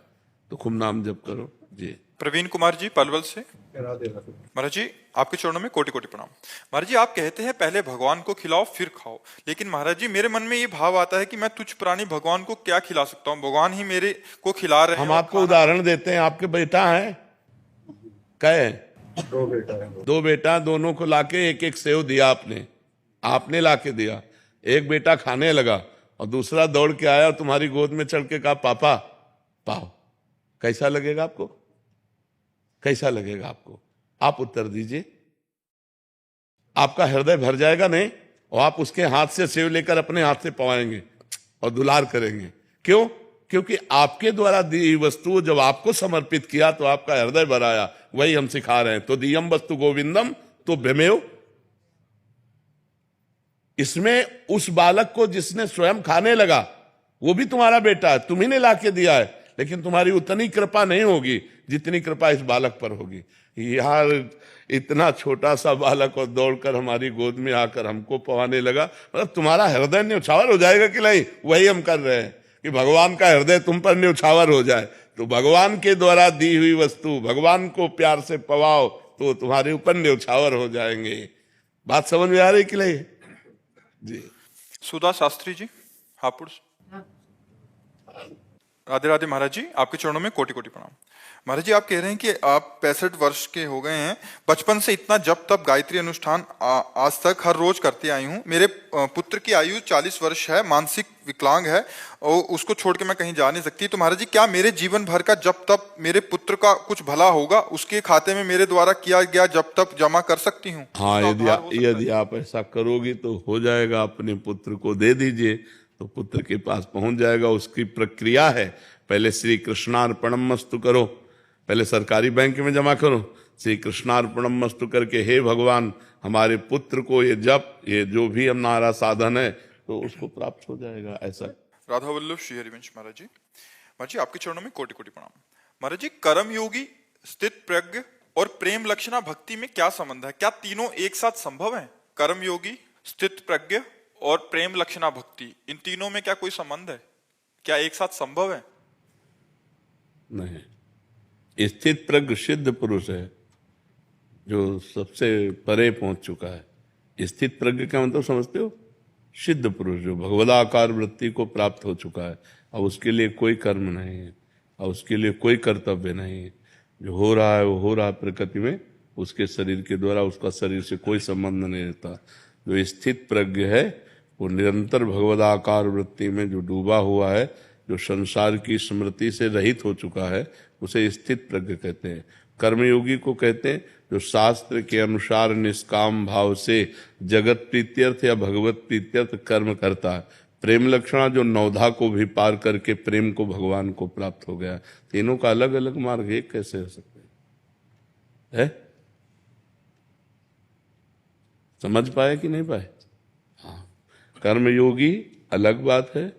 Speaker 2: तो खूब नाम जप करो जी।
Speaker 1: प्रवीण कुमार जी पलवल से। महाराज जी आपके चरणों में कोटि कोटि प्रणाम। महाराज जी आप कहते हैं पहले भगवान को खिलाओ फिर खाओ, लेकिन महाराज जी मेरे मन में ये भाव आता है कि मैं तुच्छ प्राणी भगवान को क्या खिला सकता हूँ, भगवान ही मेरे को खिला रहे हैं।
Speaker 2: हम आपको उदाहरण देते हैं। आपके बेटा है कहे? दो बेटा, दोनों को लाके एक एक सेव दिया आपने लाके दिया। एक बेटा खाने लगा और दूसरा दौड़ के आया और तुम्हारी गोद में चढ़ के कहा पापा पाओ। कैसा लगेगा आपको? कैसा लगेगा आपको? आप उत्तर दीजिए। आपका हृदय भर जाएगा नहीं? और आप उसके हाथ से सेव लेकर अपने हाथ से पवाएंगे और दुलार करेंगे। क्यों? क्योंकि आपके द्वारा दी हुई वस्तु जब आपको समर्पित किया तो आपका हृदय भराया। वही हम सिखा रहे हैं। तो दियम वस्तु गोविंदम तो व्यमेव। इसमें उस बालक को जिसने स्वयं खाने लगा वो भी तुम्हारा बेटा है, तुम्ही ने लाके दिया है, लेकिन तुम्हारी उतनी कृपा नहीं होगी जितनी कृपा इस बालक पर होगी। यार इतना छोटा सा बालक और दौड़कर हमारी गोद में आकर हमको पवाने लगा, मतलब तुम्हारा हृदय न्यौछावर हो जाएगा कि नहीं? वही हम कर रहे हैं कि भगवान का हृदय तुम पर न्यौछावर हो जाए। तो भगवान के द्वारा दी हुई वस्तु भगवान को प्यार से पवाओ तो तुम्हारे ऊपर न्यौछावर हो जाएंगे। बात समझ में आ रही कि नहीं जी?
Speaker 1: सुधा शास्त्री जी हापुड़। राधे राधे महाराज जी आपके चरणों में कोटि कोटि प्रणाम। महाराज जी आप कह रहे हैं कि आप 65 वर्ष के हो गए हैं, बचपन से इतना जब तब गायत्री अनुष्ठान आज तक हर रोज करते आई हूँ। मेरे पुत्र की आयु 40 वर्ष है, मानसिक विकलांग है और उसको छोड़ के मैं कहीं जा नहीं सकती। तो महाराज जी क्या मेरे जीवन भर का जब तब मेरे पुत्र का कुछ भला होगा, उसके खाते में मेरे द्वारा किया गया जब तब जमा कर सकती हूँ?
Speaker 2: हाँ, यदि आप ऐसा करोगी तो हो जाएगा। अपने पुत्र को दे दीजिए तो पुत्र के पास पहुंच जाएगा। उसकी प्रक्रिया है, पहले श्री कृष्णार्पणमस्तु करो, पहले सरकारी बैंक में जमा करो। श्री कृष्णार्पणमस्तु करके हे भगवान हमारे पुत्र को ये जप, ये जो भी हमारा साधन है तो उसको प्राप्त हो जाएगा। ऐसा
Speaker 1: राधा वल्लभ श्री हरिवंश महाराज जी। महाराज जी आपके चरणों में कोटि कोटि प्रणाम। महाराज जी कर्म योगी, स्थित प्रज्ञ और प्रेम लक्षणा भक्ति में क्या संबंध है? क्या तीनों एक साथ संभव है? कर्म योगी, स्थित प्रज्ञ और प्रेम लक्षणा भक्ति, इन तीनों में क्या कोई संबंध है? क्या एक साथ संभव है?
Speaker 2: नहीं। स्थित प्रज्ञ सिद्ध पुरुष है जो सबसे परे पहुंच चुका है। स्थित प्रज्ञ का मतलब समझते हो? सिद्ध पुरुष जो भगवदाकार वृत्ति को प्राप्त हो चुका है। और उसके लिए कोई कर्म नहीं है और उसके लिए कोई कर्तव्य नहीं है। जो हो रहा है वो हो रहा है प्रकृति में, उसके शरीर के द्वारा उसका शरीर से कोई संबंध नहीं रहता। जो स्थित प्रज्ञ है वो निरंतर भगवदाकार वृत्ति में जो डूबा हुआ है, जो संसार की स्मृति से रहित हो चुका है, उसे स्थित प्रज्ञ कहते हैं। कर्मयोगी को कहते हैं जो शास्त्र के अनुसार निष्काम भाव से जगत प्रीत्यर्थ या भगवत प्रीत्यर्थ कर्म करता है। प्रेम लक्षणा जो नवधा को भी पार करके प्रेम को भगवान को प्राप्त हो गया। तीनों का अलग अलग मार्ग एक कैसे हो सकते है? समझ पाए कि नहीं पाए? हाँ, कर्मयोगी अलग बात है,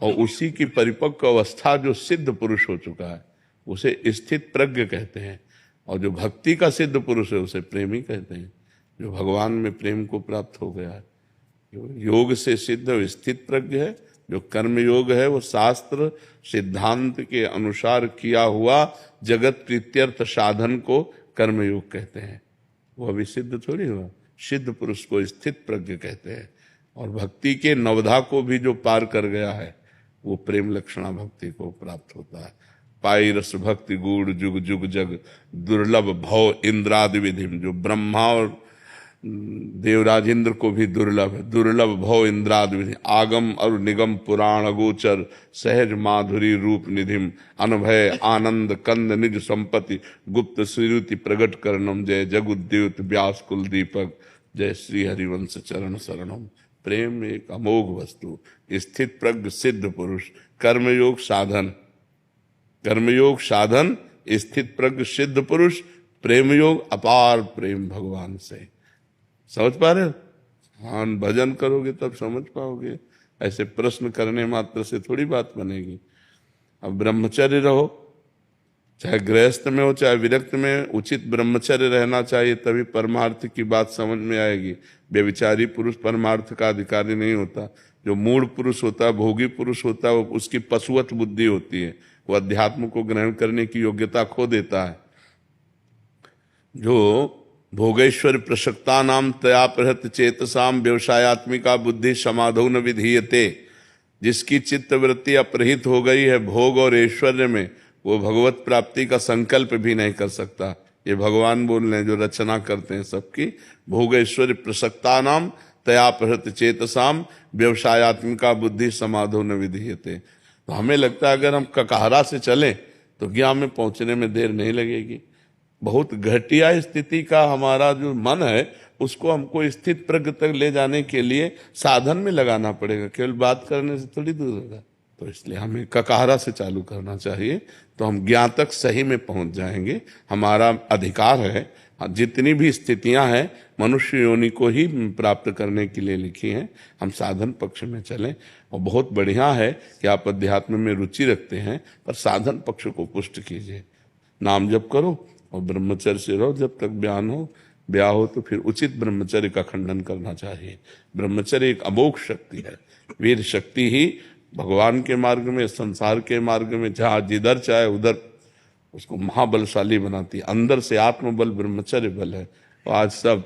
Speaker 2: और उसी की परिपक्व अवस्था जो सिद्ध पुरुष हो चुका है उसे स्थित प्रज्ञ कहते हैं, और जो भक्ति का सिद्ध पुरुष है उसे प्रेमी कहते हैं, जो भगवान में प्रेम को प्राप्त हो गया है। जो योग से सिद्ध स्थित प्रज्ञ है, जो कर्म योग है वो शास्त्र सिद्धांत के अनुसार किया हुआ जगत प्रीत्यर्थ साधन को कर्म योग कहते हैं। वो अभी सिद्ध थोड़ी हुआ, सिद्ध पुरुष को स्थित प्रज्ञ कहते हैं। और भक्ति के नवधा को भी जो पार कर गया है वो प्रेम लक्षणा भक्ति को प्राप्त होता है। पाई रस भक्ति गूढ़ जुग जुग जग दुर्लभ भव इंद्रादि विधिम, जो ब्रह्मा और देवराज इंद्र को भी दुर्लभ है, दुर्लभ भव इंद्रादि विधि, आगम और निगम पुराण अगोचर सहज माधुरी रूप निधिम, अनभय आनंद कंद निज संपत्ति गुप्त श्रुति प्रगट करणम, जय जगुद्योत व्यास कुल दीपक, जय श्री हरिवंश चरण शरणम। प्रेम एक अमोघ वस्तु, स्थित प्रज्ञ सिद्ध पुरुष, कर्मयोग साधन, कर्मयोग साधन, स्थित प्रज्ञ सिद्ध पुरुष, प्रेम योग अपार प्रेम भगवान से। समझ पा रहे हो? हाँ, भजन करोगे तब समझ पाओगे, ऐसे प्रश्न करने मात्र से थोड़ी बात बनेगी। अब ब्रह्मचर्य रहो, चाहे गृहस्थ में हो चाहे विरक्त में, उचित ब्रह्मचर्य रहना चाहिए, तभी परमार्थ की बात समझ में आएगी। व्यभिचारी पुरुष परमार्थ का अधिकारी नहीं होता। जो मूढ़ पुरुष होता है, भोगी पुरुष होता है, वो उसकी पशुवत बुद्धि होती है, वो अध्यात्म को ग्रहण करने की योग्यता खो देता है। जो भोगेश्वर प्रसक्ता नाम तया प्रहत चेतसाम व्यवसायत्मिका बुद्धि समाधौ न विधीयते, जिसकी चित्त वृत्ति अपरहित हो गई है भोग और ऐश्वर्य में, वो भगवत प्राप्ति का संकल्प भी नहीं कर सकता। ये भगवान बोल रहे हैं जो रचना करते हैं सबकी। भोगेश्वर प्रसक्ता नाम तया प्रहत चेतसाम व्यवसायत्मिका बुद्धि समाधौ न विधीयते। तो हमें लगता है अगर हम ककहरा से चलें तो ज्ञान में पहुंचने में देर नहीं लगेगी। बहुत घटिया स्थिति का हमारा जो मन है उसको हमको स्थित प्रज्ञ तक ले जाने के लिए साधन में लगाना पड़ेगा, केवल बात करने से थोड़ी दूर होगा। तो इसलिए हमें ककहरा से चालू करना चाहिए, तो हम ज्ञान तक सही में पहुंच जाएंगे। हमारा अधिकार है, जितनी भी स्थितियां हैं मनुष्य योनि को ही प्राप्त करने के लिए लिखी हैं। हम साधन पक्ष में चलें, और बहुत बढ़िया है कि आप अध्यात्म में रुचि रखते हैं, पर साधन पक्ष को पुष्ट कीजिए। नाम जप करो और ब्रह्मचर्य से रहो जब तक ब्याह हो तो फिर उचित ब्रह्मचर्य का खंडन करना चाहिए। ब्रह्मचर्य एक अमोघ शक्ति है, वीर शक्ति ही भगवान के मार्ग में, संसार के मार्ग में जहाँ जिधर चाहे उधर उसको महाबलशाली बनाती है। अंदर से आत्मबल ब्रह्मचर्य बल है, और आज सब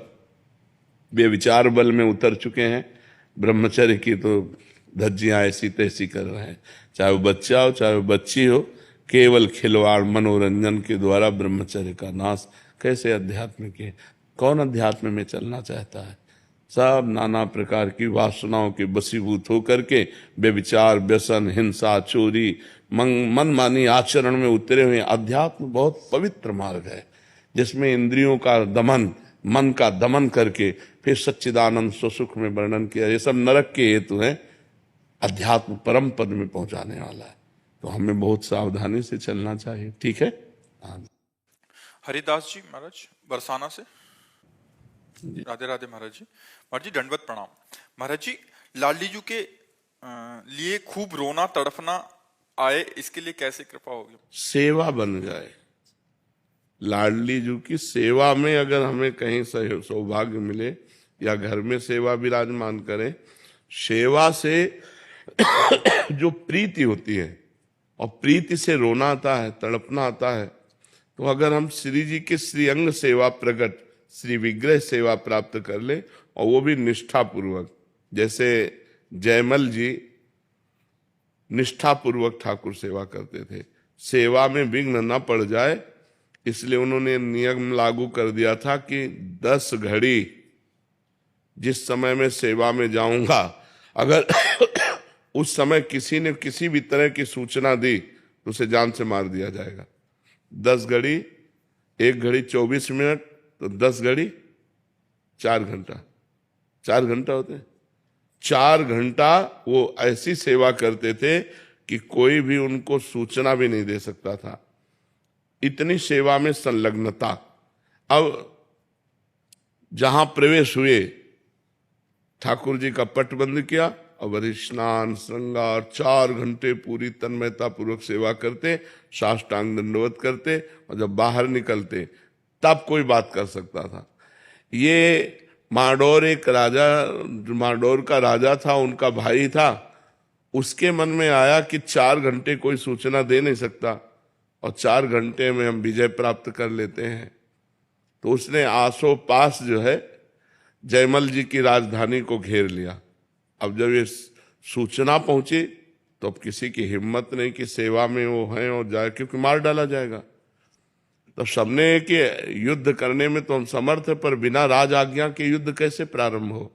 Speaker 2: बेविचार बल में उतर चुके हैं। ब्रह्मचर्य की तो धज्जियां ऐसी तैसी कर रहे हैं, चाहे वो बच्चा हो चाहे वो बच्ची हो, केवल खिलवाड़ मनोरंजन के द्वारा ब्रह्मचर्य का नाश। कैसे अध्यात्म के, कौन अध्यात्म में चलना चाहता है? सब नाना प्रकार की वासनाओं के बसीभूत होकर के व्यभिचार, व्यसन, हिंसा, चोरी, मनमानी आचरण में उतरे हुए। अध्यात्म बहुत पवित्र मार्ग है जिसमें इंद्रियों का दमन, मन का दमन करके फिर सच्चिदानंद स्वसुख में वर्णन किया। ये सब नरक के हेतु हैं, अध्यात्म परम पद में पहुंचाने वाला है। तो हमें बहुत सावधानी से चलना चाहिए। ठीक है।
Speaker 1: हरिदास जी महाराज बरसाना से, राधे राधे महाराज जी। महाराज जी दंडवत प्रणाम। महाराज जी, लाडली जी के लिए खूब रोना तड़फना आए, इसके लिए कैसे कृपा होगी?
Speaker 2: सेवा बन जाए। लाडली जी की सेवा में अगर हमें कहीं सौभाग्य मिले, या घर में सेवा विराजमान करें, सेवा से जो प्रीति होती है, और प्रीति से रोना आता है, तड़पना आता है, तो अगर हम श्री जी के श्रीअंग सेवा प्रकट, श्री विग्रह सेवा प्राप्त कर ले, और वो भी निष्ठा पूर्वक, जैसे जयमल जी निष्ठा पूर्वक ठाकुर सेवा करते थे, सेवा में विघ्न न पड़ जाए, इसलिए उन्होंने नियम लागू कर दिया था कि 10 घड़ी जिस समय में सेवा में जाऊंगा, अगर उस समय किसी ने किसी भी तरह की सूचना दी तो उसे जान से मार दिया जाएगा। 10 घड़ी, 1 घड़ी 24 मिनट, तो 10 घड़ी 4 घंटा, 4 घंटा होते हैं। 4 घंटा वो ऐसी सेवा करते थे कि कोई भी उनको सूचना भी नहीं दे सकता था, इतनी सेवा में संलग्नता। अब जहां प्रवेश हुए ठाकुर जी का पट बंद किया और वही स्नान श्रृंगार 4 घंटे पूरी तन्मयता पूर्वक सेवा करते, साष्टांग दंडवत करते, और जब बाहर निकलते तब कोई बात कर सकता था। ये माडोर एक राजा, माडोर का राजा था, उनका भाई था, उसके मन में आया कि 4 घंटे कोई सूचना दे नहीं सकता और 4 घंटे में हम विजय प्राप्त कर लेते हैं। तो उसने आसो पास जो है जयमल जी की राजधानी को घेर लिया। अब जब ये सूचना पहुंची तो अब किसी की हिम्मत नहीं कि सेवा में वो हैं और जाए, क्योंकि मार डाला जाएगा। तो सबने कि युद्ध करने में तो हम समर्थ है, पर बिना राज आज्ञा के युद्ध कैसे प्रारंभ हो।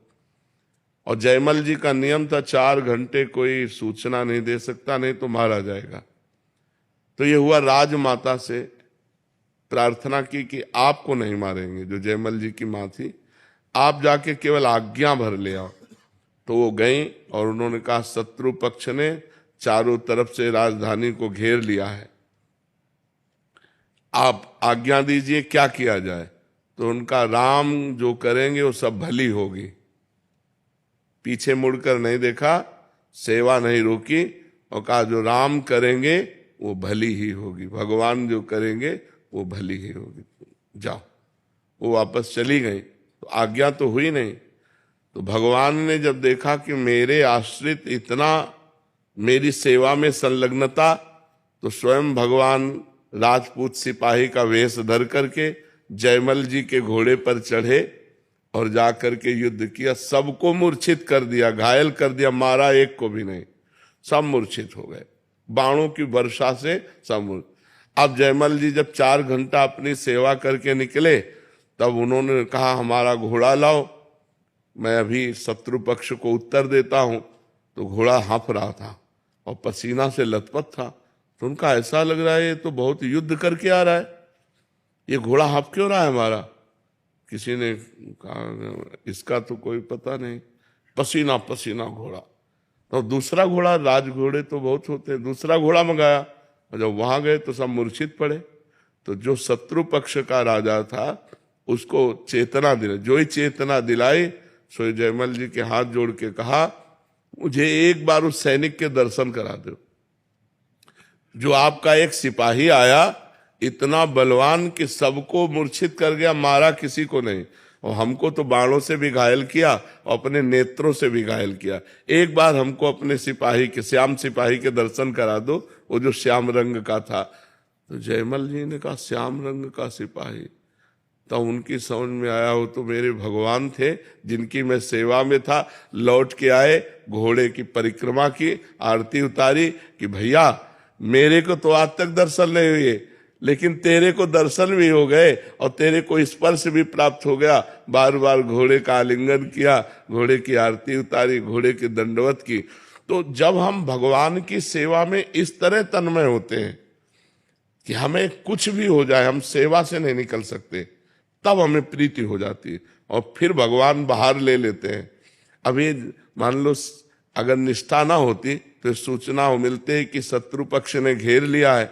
Speaker 2: और जयमल जी का नियम था 4 घंटे कोई सूचना नहीं दे सकता, नहीं तो मारा जाएगा। तो ये हुआ, राजमाता से प्रार्थना की कि आपको नहीं मारेंगे, जो जयमल जी की माँ थी, आप जाके केवल आज्ञा भर ले आओ। तो वो गई और उन्होंने कहा शत्रु पक्ष ने चारों तरफ से राजधानी को घेर लिया है, आप आज्ञा दीजिए क्या किया जाए। तो उनका राम जो करेंगे वो सब भली होगी। पीछे मुड़कर नहीं देखा, सेवा नहीं रोकी और कहा जो राम करेंगे वो भली ही होगी, भगवान जो करेंगे वो भली ही होगी, जाओ। वो वापस चली गई, तो आज्ञा तो हुई नहीं। तो भगवान ने जब देखा कि मेरे आश्रित इतना मेरी सेवा में संलग्नता, तो स्वयं भगवान राजपूत सिपाही का वेश धर करके जयमल जी के घोड़े पर चढ़े और जाकर के युद्ध किया, सबको मूर्छित कर दिया, घायल कर दिया, मारा एक को भी नहीं, सब मूर्छित हो गए बाणों की वर्षा से, सब। अब जयमल जी जब 4 घंटा अपनी सेवा करके निकले, तब उन्होंने कहा हमारा घोड़ा लाओ, मैं अभी शत्रु पक्ष को उत्तर देता हूं। तो घोड़ा हाँफ रहा था और पसीना से लथपथ था। तो उनका ऐसा लग रहा है ये तो बहुत युद्ध करके आ रहा है, ये घोड़ा हाँफ क्यों रहा है हमारा। किसी ने कहा इसका तो कोई पता नहीं, पसीना पसीना घोड़ा। तो दूसरा घोड़ा, राज घोड़े तो बहुत होते हैं, दूसरा घोड़ा मंगाया, और जब वहां गए तो सब मूर्छित पड़े। तो जो शत्रु पक्ष का राजा था उसको चेतना दिलाई, जो ही चेतना दिलाई, सो जयमल जी के हाथ जोड़ के कहा मुझे एक बार उस सैनिक के दर्शन करा दो, जो आपका एक सिपाही आया इतना बलवान कि सबको मूर्छित कर गया, मारा किसी को नहीं, और हमको तो बाणों से भी घायल किया और अपने नेत्रों से भी घायल किया। एक बार हमको अपने सिपाही के, श्याम सिपाही के दर्शन करा दो, वो जो श्याम रंग का था। तो जयमल जी ने कहा श्याम रंग का सिपाही। तो उनकी समझ में आया हो तो मेरे भगवान थे जिनकी मैं सेवा में था। लौट के आए, घोड़े की परिक्रमा की, आरती उतारी कि भैया मेरे को तो आज तक दर्शन नहीं हुए, लेकिन तेरे को दर्शन भी हो गए और तेरे को स्पर्श भी प्राप्त हो गया। बार बार घोड़े का आलिंगन किया, घोड़े की आरती उतारी, घोड़े की दंडवत की। तो जब हम भगवान की सेवा में इस तरह तन्मय होते हैं कि हमें कुछ भी हो जाए, हम सेवा से नहीं निकल सकते, तब हमें प्रीति हो जाती है और फिर भगवान बाहर ले लेते हैं। अभी मान लो अगर निष्ठा ना होती तो सूचना हो मिलते कि शत्रु पक्ष ने घेर लिया है,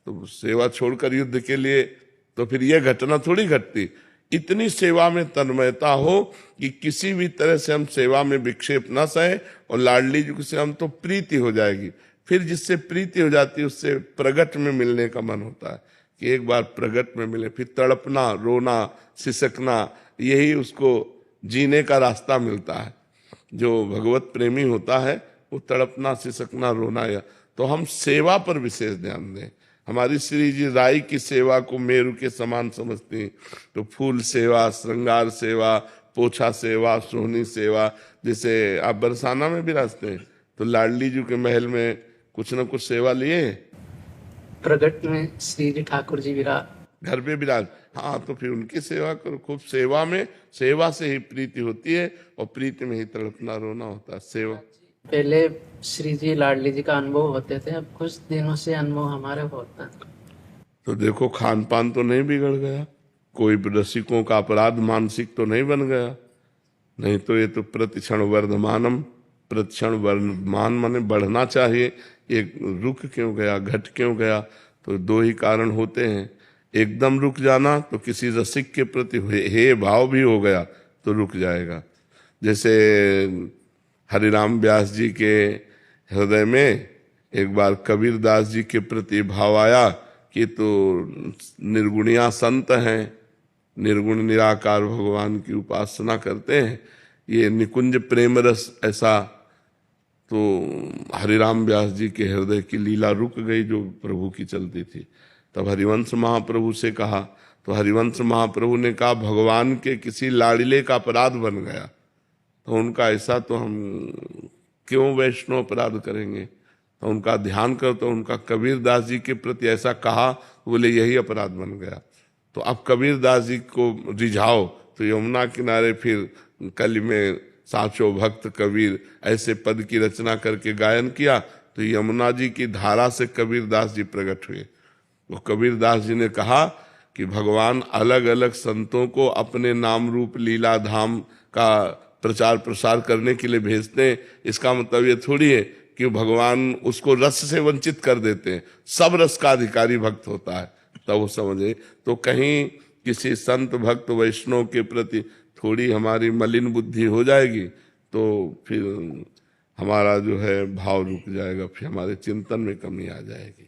Speaker 2: तो सेवा छोड़कर युद्ध के लिए, तो फिर यह घटना थोड़ी घटती। इतनी सेवा में तन्मयता हो कि किसी भी तरह से हम सेवा में विक्षेप न सहे, और लाडली जी से हम तो प्रीति हो जाएगी। फिर जिससे प्रीति हो जाती है उससे प्रगट में मिलने का मन होता है कि एक बार प्रगट में मिले। फिर तड़पना, रोना, सिसकना, यही उसको जीने का रास्ता मिलता है। जो भगवत प्रेमी होता है वो तड़पना, सिसकना, रोना। या तो हम सेवा पर विशेष ध्यान दें। हमारी श्री जी राई की सेवा को मेरु के समान समझती, तो फूल सेवा, श्रृंगार सेवा, पोछा सेवा, सोहनी सेवा। जैसे आप बरसाना में विराजते हैं तो लाडली जी के महल में कुछ न कुछ सेवा लिए,
Speaker 5: प्रगट में श्री जी ठाकुर जी विराज,
Speaker 2: घर पे विराज। हाँ, तो फिर उनकी सेवा करो खूब। सेवा में, सेवा से ही प्रीति होती है और प्रीति में ही तड़पना, रोना होता है। सेवा
Speaker 5: पहले श्री जी लाडली जी का अनुभव होते थे, अब कुछ दिनों से अनुभव हमारे होता है।
Speaker 2: तो देखो खान पान तो नहीं बिगड़ गया, कोई रसिकों का अपराध मानसिक तो नहीं बन गया। नहीं तो ये तो प्रतिक्षण वर्धमानम, प्रतिक्षण वर्धमान माने बढ़ना चाहिए। ये रुक क्यों गया, घट क्यों गया? तो दो ही कारण होते हैं। एकदम रुक जाना तो किसी रसिक के प्रति हे भाव भी हो गया तो रुक जाएगा। जैसे हरिराम व्यास जी के हृदय में एक बार कबीर दास जी के प्रति भाव आया कि तो निर्गुणिया संत हैं, निर्गुण निराकार भगवान की उपासना करते हैं, ये निकुंज प्रेम रस ऐसा। तो हरिराम व्यास जी के हृदय की लीला रुक गई जो प्रभु की चलती थी। तब हरिवंश महाप्रभु से कहा, तो हरिवंश महाप्रभु ने कहा भगवान के किसी लाड़िले का अपराध बन गया, तो उनका ऐसा तो हम क्यों वैष्णव अपराध करेंगे, तो उनका ध्यान कर, तो उनका कबीर दास जी के प्रति ऐसा कहा, तो बोले यही अपराध बन गया। तो अब कबीर दास जी को रिझाओ, तो यमुना किनारे फिर कली में साचो भक्त कबीर ऐसे पद की रचना करके गायन किया, तो यमुना जी की धारा से कबीर दास जी प्रकट हुए। वो कबीर दास जी ने कहा कि भगवान अलग अलग संतों को अपने नाम रूप लीला धाम का प्रचार प्रसार करने के लिए भेजते हैं। इसका मतलब ये थोड़ी है कि भगवान उसको रस से वंचित कर देते हैं, सब रस का अधिकारी भक्त होता है, तब वो समझे। तो कहीं किसी संत भक्त वैष्णव के प्रति थोड़ी हमारी मलिन बुद्धि हो जाएगी तो फिर हमारा जो है भाव रुक जाएगा, फिर हमारे चिंतन में कमी आ जाएगी।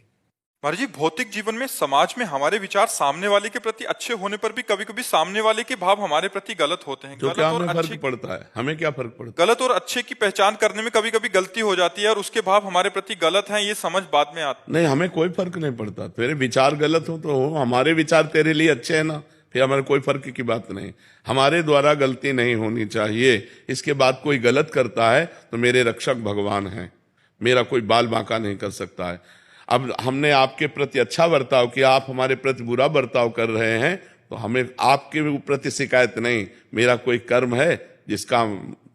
Speaker 1: महाराज जी, भौतिक जीवन में समाज में हमारे विचार सामने वाले के प्रति अच्छे होने पर भी कभी कभी सामने वाले के भाव हमारे प्रति गलत होते हैं।
Speaker 2: तो क्या हमें फर्क पड़ता है? हमें क्या फर्क पड़ता है?
Speaker 1: गलत और अच्छे की पहचान करने में कभी कभी गलती हो जाती है और उसके भाव हमारे प्रति गलत हैं, ये समझ बाद में आती
Speaker 2: नहीं, हमें कोई फर्क नहीं पड़ता। तेरे विचार गलत हो तो हो, हमारे विचार तेरे लिए अच्छे हैं ना, फिर हमारे कोई फर्क की बात नहीं। हमारे द्वारा गलती नहीं होनी चाहिए, इसके बाद कोई गलत करता है तो मेरे रक्षक भगवान हैं, मेरा कोई बाल बांका नहीं कर सकता है। अब हमने आपके प्रति अच्छा बर्ताव किया, आप हमारे प्रति बुरा बर्ताव कर रहे हैं, तो हमें आपके प्रति शिकायत नहीं, मेरा कोई कर्म है जिसका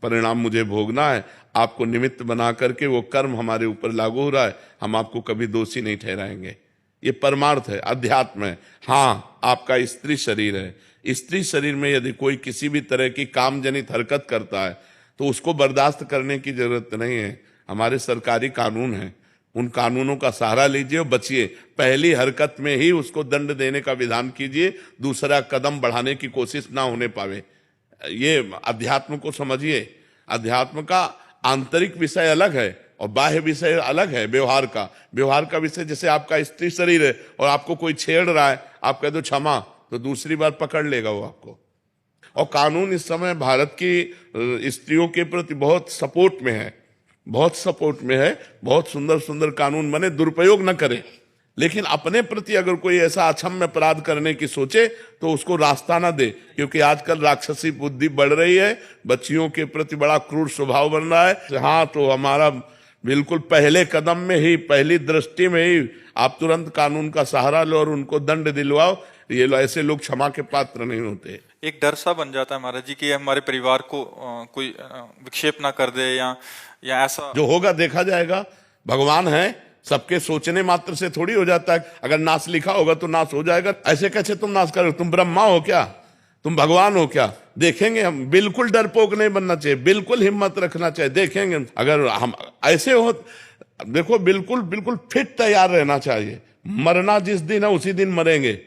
Speaker 2: परिणाम मुझे भोगना है, आपको निमित्त बना करके वो कर्म हमारे ऊपर लागू हो रहा है, हम आपको कभी दोषी नहीं ठहराएंगे। ये परमार्थ है, अध्यात्म है। हाँ, आपका स्त्री शरीर है, स्त्री शरीर में यदि कोई किसी भी तरह की काम जनित हरकत करता है तो उसको बर्दाश्त करने की जरूरत नहीं है। हमारे सरकारी कानून हैं, उन कानूनों का सहारा लीजिए और बचिए। पहली हरकत में ही उसको दंड देने का विधान कीजिए, दूसरा कदम बढ़ाने की कोशिश ना होने पावे। ये अध्यात्म को समझिए। अध्यात्म का आंतरिक विषय अलग है और बाह्य विषय अलग है। व्यवहार का विषय, जैसे आपका स्त्री शरीर है और आपको कोई छेड़ रहा है, आप कह दो क्षमा, तो दूसरी बार पकड़ लेगा वो आपको। और कानून इस समय भारत की स्त्रियों के प्रति बहुत सपोर्ट में है, बहुत सपोर्ट में है। बहुत सुंदर सुंदर कानून बने, दुरुपयोग न करे। लेकिन अपने प्रति अगर कोई ऐसा अक्षम्य अपराध करने की सोचे तो उसको रास्ता ना दे, क्योंकि आजकल राक्षसी बुद्धि बढ़ रही है, बच्चियों के प्रति बड़ा क्रूर स्वभाव बन रहा है। हाँ, तो हमारा बिल्कुल पहले कदम में ही, पहली दृष्टि में ही आप तुरंत कानून का सहारा लो और उनको दंड दिलवाओ। ये ऐसे लोग क्षमा के पात्र नहीं होते।
Speaker 1: एक डर सा बन जाता है महाराज जी कि हमारे परिवार को कोई विक्षेप ना कर दे या ऐसा।
Speaker 2: जो होगा देखा जाएगा। भगवान है, सबके सोचने मात्र से थोड़ी हो जाता है। अगर नाश लिखा होगा तो नाश हो जाएगा। ऐसे कैसे तुम नाश करोगे? तुम ब्रह्मा हो क्या? तुम भगवान हो क्या? देखेंगे हम। बिल्कुल डरपोक नहीं बनना चाहिए, बिल्कुल हिम्मत रखना चाहिए। देखेंगे अगर हम ऐसे हो, देखो बिल्कुल बिल्कुल फिट तैयार रहना चाहिए। मरना जिस दिन है उसी दिन मरेंगे,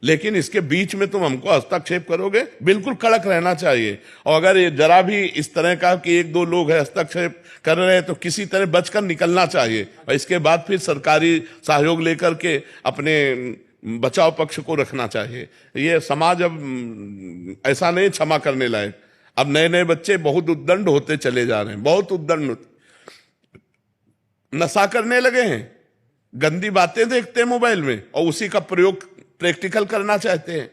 Speaker 2: लेकिन इसके बीच में तुम हमको हस्तक्षेप करोगे, बिल्कुल कड़क रहना चाहिए। और अगर ये जरा भी इस तरह का कि एक दो लोग है हस्तक्षेप कर रहे हैं तो किसी तरह बचकर निकलना चाहिए और इसके बाद फिर सरकारी सहयोग लेकर के अपने बचाव पक्ष को रखना चाहिए। ये समाज अब ऐसा नहीं क्षमा करने लायक। अब नए नए बच्चे बहुत उद्दंड होते चले जा रहे हैं, बहुत उद्दंड, नशा करने लगे हैं, गंदी बातें देखते हैं मोबाइल में और उसी का प्रयोग प्रैक्टिकल करना चाहते हैं।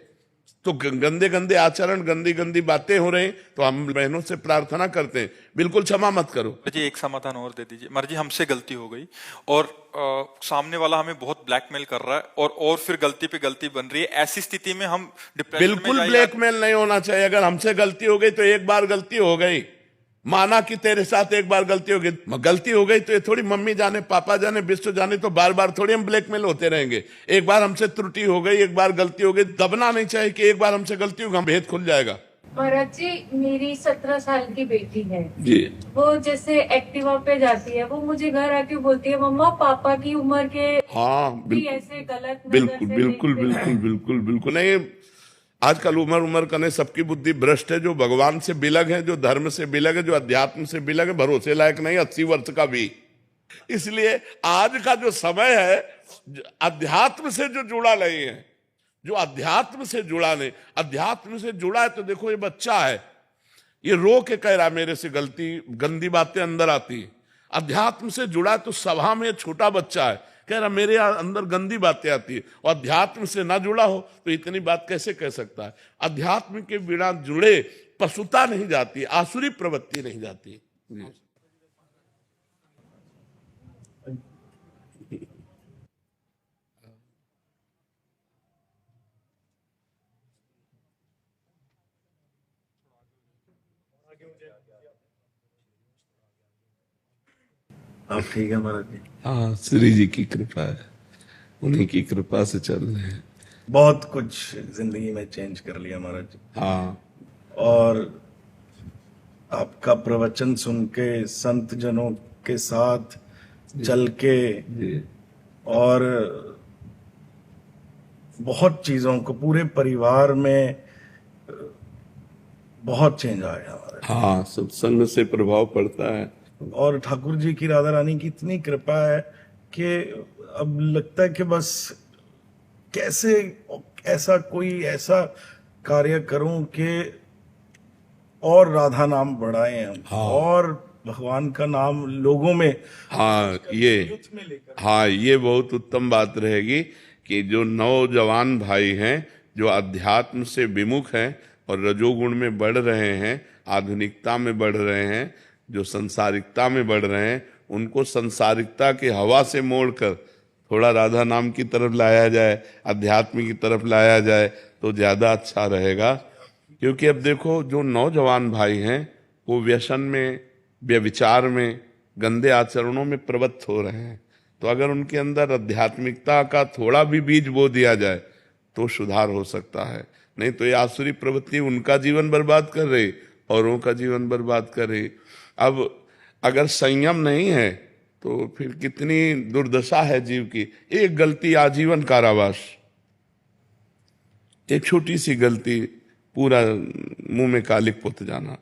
Speaker 2: तो गंदे गंदे आचरण, गंदी गंदी बातें हो रही, तो हम बहनों से प्रार्थना करते हैं बिल्कुल क्षमा मत करो।
Speaker 1: जी एक समाधान और दे दीजिए महाराज जी, हमसे गलती हो गई और सामने वाला हमें बहुत ब्लैकमेल कर रहा है और फिर गलती पे गलती बन रही है, ऐसी स्थिति में हम डिप्रेशन में
Speaker 2: बिल्कुल ब्लैकमेल नहीं होना चाहिए। अगर हमसे गलती हो गई तो एक बार गलती हो गई, माना कि तेरे साथ एक बार गलती हो गई तो ये थोड़ी मम्मी जाने, पापा जाने, विश्व जाने, तो बार बार थोड़ी हम ब्लैकमेल होते रहेंगे। एक बार हमसे त्रुटि हो गई, एक बार गलती हो गई, दबना नहीं चाहिए कि एक बार हमसे गलती होगी, हम भेद खुल जाएगा।
Speaker 6: महाराज जी, मेरी 17 साल की बेटी है
Speaker 2: जी,
Speaker 6: वो जैसे एक्टिवा पे जाती है, वो मुझे घर आके बोलती है मम्मा पापा की उम्र के
Speaker 2: हाँ
Speaker 6: भी ऐसे गलत
Speaker 2: बिल्कुल बिल्कुल बिल्कुल बिल्कुल बिल्कुल नहीं। आजकल उम्र उम्र कने सबकी बुद्धि भ्रष्ट है, जो भगवान से बिलग है, जो धर्म से बिलग है, जो अध्यात्म से बिलग है, भरोसे लायक नहीं 80 वर्ष का भी। इसलिए आज का जो समय है, अध्यात्म से जो जुड़ा नहीं है, जो अध्यात्म से जुड़ा नहीं, अध्यात्म से जुड़ा है तो देखो ये बच्चा है, ये रो के कह रहा मेरे से गलती गंदी बातें अंदर आती। अध्यात्म से जुड़ा तो सभा में छोटा बच्चा है, कह रहा मेरे अंदर गंदी बातें आती है, और अध्यात्म से ना जुड़ा हो तो इतनी बात कैसे कह सकता है। अध्यात्म के बिना जुड़े पशुता नहीं जाती, आसुरी प्रवृत्ति नहीं जाती।
Speaker 7: आप ठीक है महाराज जी?
Speaker 2: हाँ, श्री जी की कृपा है, उन्हीं की कृपा से चल रहे हैं।
Speaker 7: बहुत कुछ जिंदगी में चेंज कर लिया महाराज जी।
Speaker 2: हाँ,
Speaker 7: और आपका प्रवचन सुन के, संत जनों के साथ चल के, और बहुत चीजों को पूरे परिवार में बहुत चेंज आया हमारे।
Speaker 2: हाँ, सत्संग से प्रभाव पड़ता है।
Speaker 7: और ठाकुर जी की, राधा रानी की इतनी कृपा है कि अब लगता है कि बस कैसे ऐसा कोई ऐसा कार्य करूं कि और राधा नाम बढ़ाएं हम। हाँ। और भगवान का नाम लोगों में,
Speaker 2: हाँ ये बहुत उत्तम बात रहेगी कि जो नौजवान भाई हैं, जो अध्यात्म से विमुख हैं और रजोगुण में बढ़ रहे हैं, आधुनिकता में बढ़ रहे हैं, जो संसारिकता में बढ़ रहे हैं, उनको संसारिकता की हवा से मोड़कर थोड़ा राधा नाम की तरफ लाया जाए, अध्यात्म की तरफ लाया जाए तो ज्यादा अच्छा रहेगा। क्योंकि अब देखो जो नौजवान भाई हैं वो व्यसन में, व्यभिचार में, गंदे आचरणों में प्रवृत्त हो रहे हैं। तो अगर उनके अंदर आध्यात्मिकता का थोड़ा भी बीज बो दिया जाए तो सुधार हो सकता है। नहीं तो ये आसुरी प्रवृत्ति उनका जीवन बर्बाद कर रही, औरों का जीवन बर्बाद कर रही। अब अगर संयम नहीं है तो फिर कितनी दुर्दशा है जीव की। एक गलती आजीवन कारावास, एक छोटी सी गलती पूरा मुंह में कालिक पुत जाना।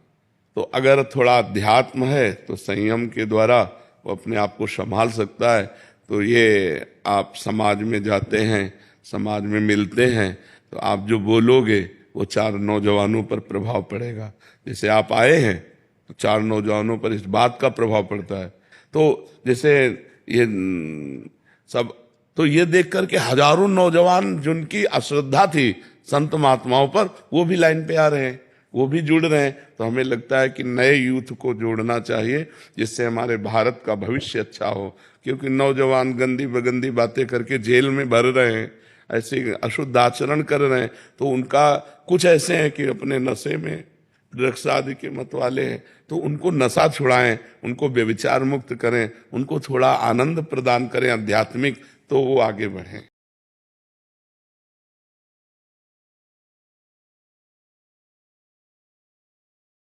Speaker 2: तो अगर थोड़ा अध्यात्म है तो संयम के द्वारा वो अपने आप को संभाल सकता है। तो ये आप समाज में जाते हैं, समाज में मिलते हैं, तो आप जो बोलोगे वो 4 नौजवानों पर प्रभाव पड़ेगा। जैसे आप आए हैं तो 4 नौजवानों पर इस बात का प्रभाव पड़ता है। तो जैसे ये सब, तो ये देख करके हजारों नौजवान जिनकी अश्रद्धा थी संत महात्माओं पर, वो भी लाइन पे आ रहे हैं, वो भी जुड़ रहे हैं। तो हमें लगता है कि नए यूथ को जोड़ना चाहिए जिससे हमारे भारत का भविष्य अच्छा हो। क्योंकि नौजवान गंदी बगंदी बातें करके जेल में भर रहे हैं, ऐसे अशुद्ध आचरण कर रहे हैं। तो उनका कुछ ऐसे हैं कि अपने नशे में, ड्रग्स आदि के मत वाले हैं, तो उनको नशा छुड़ाएं, उनको व्यभिचार मुक्त करें, उनको थोड़ा आनंद प्रदान करें आध्यात्मिक, तो वो आगे बढ़ें।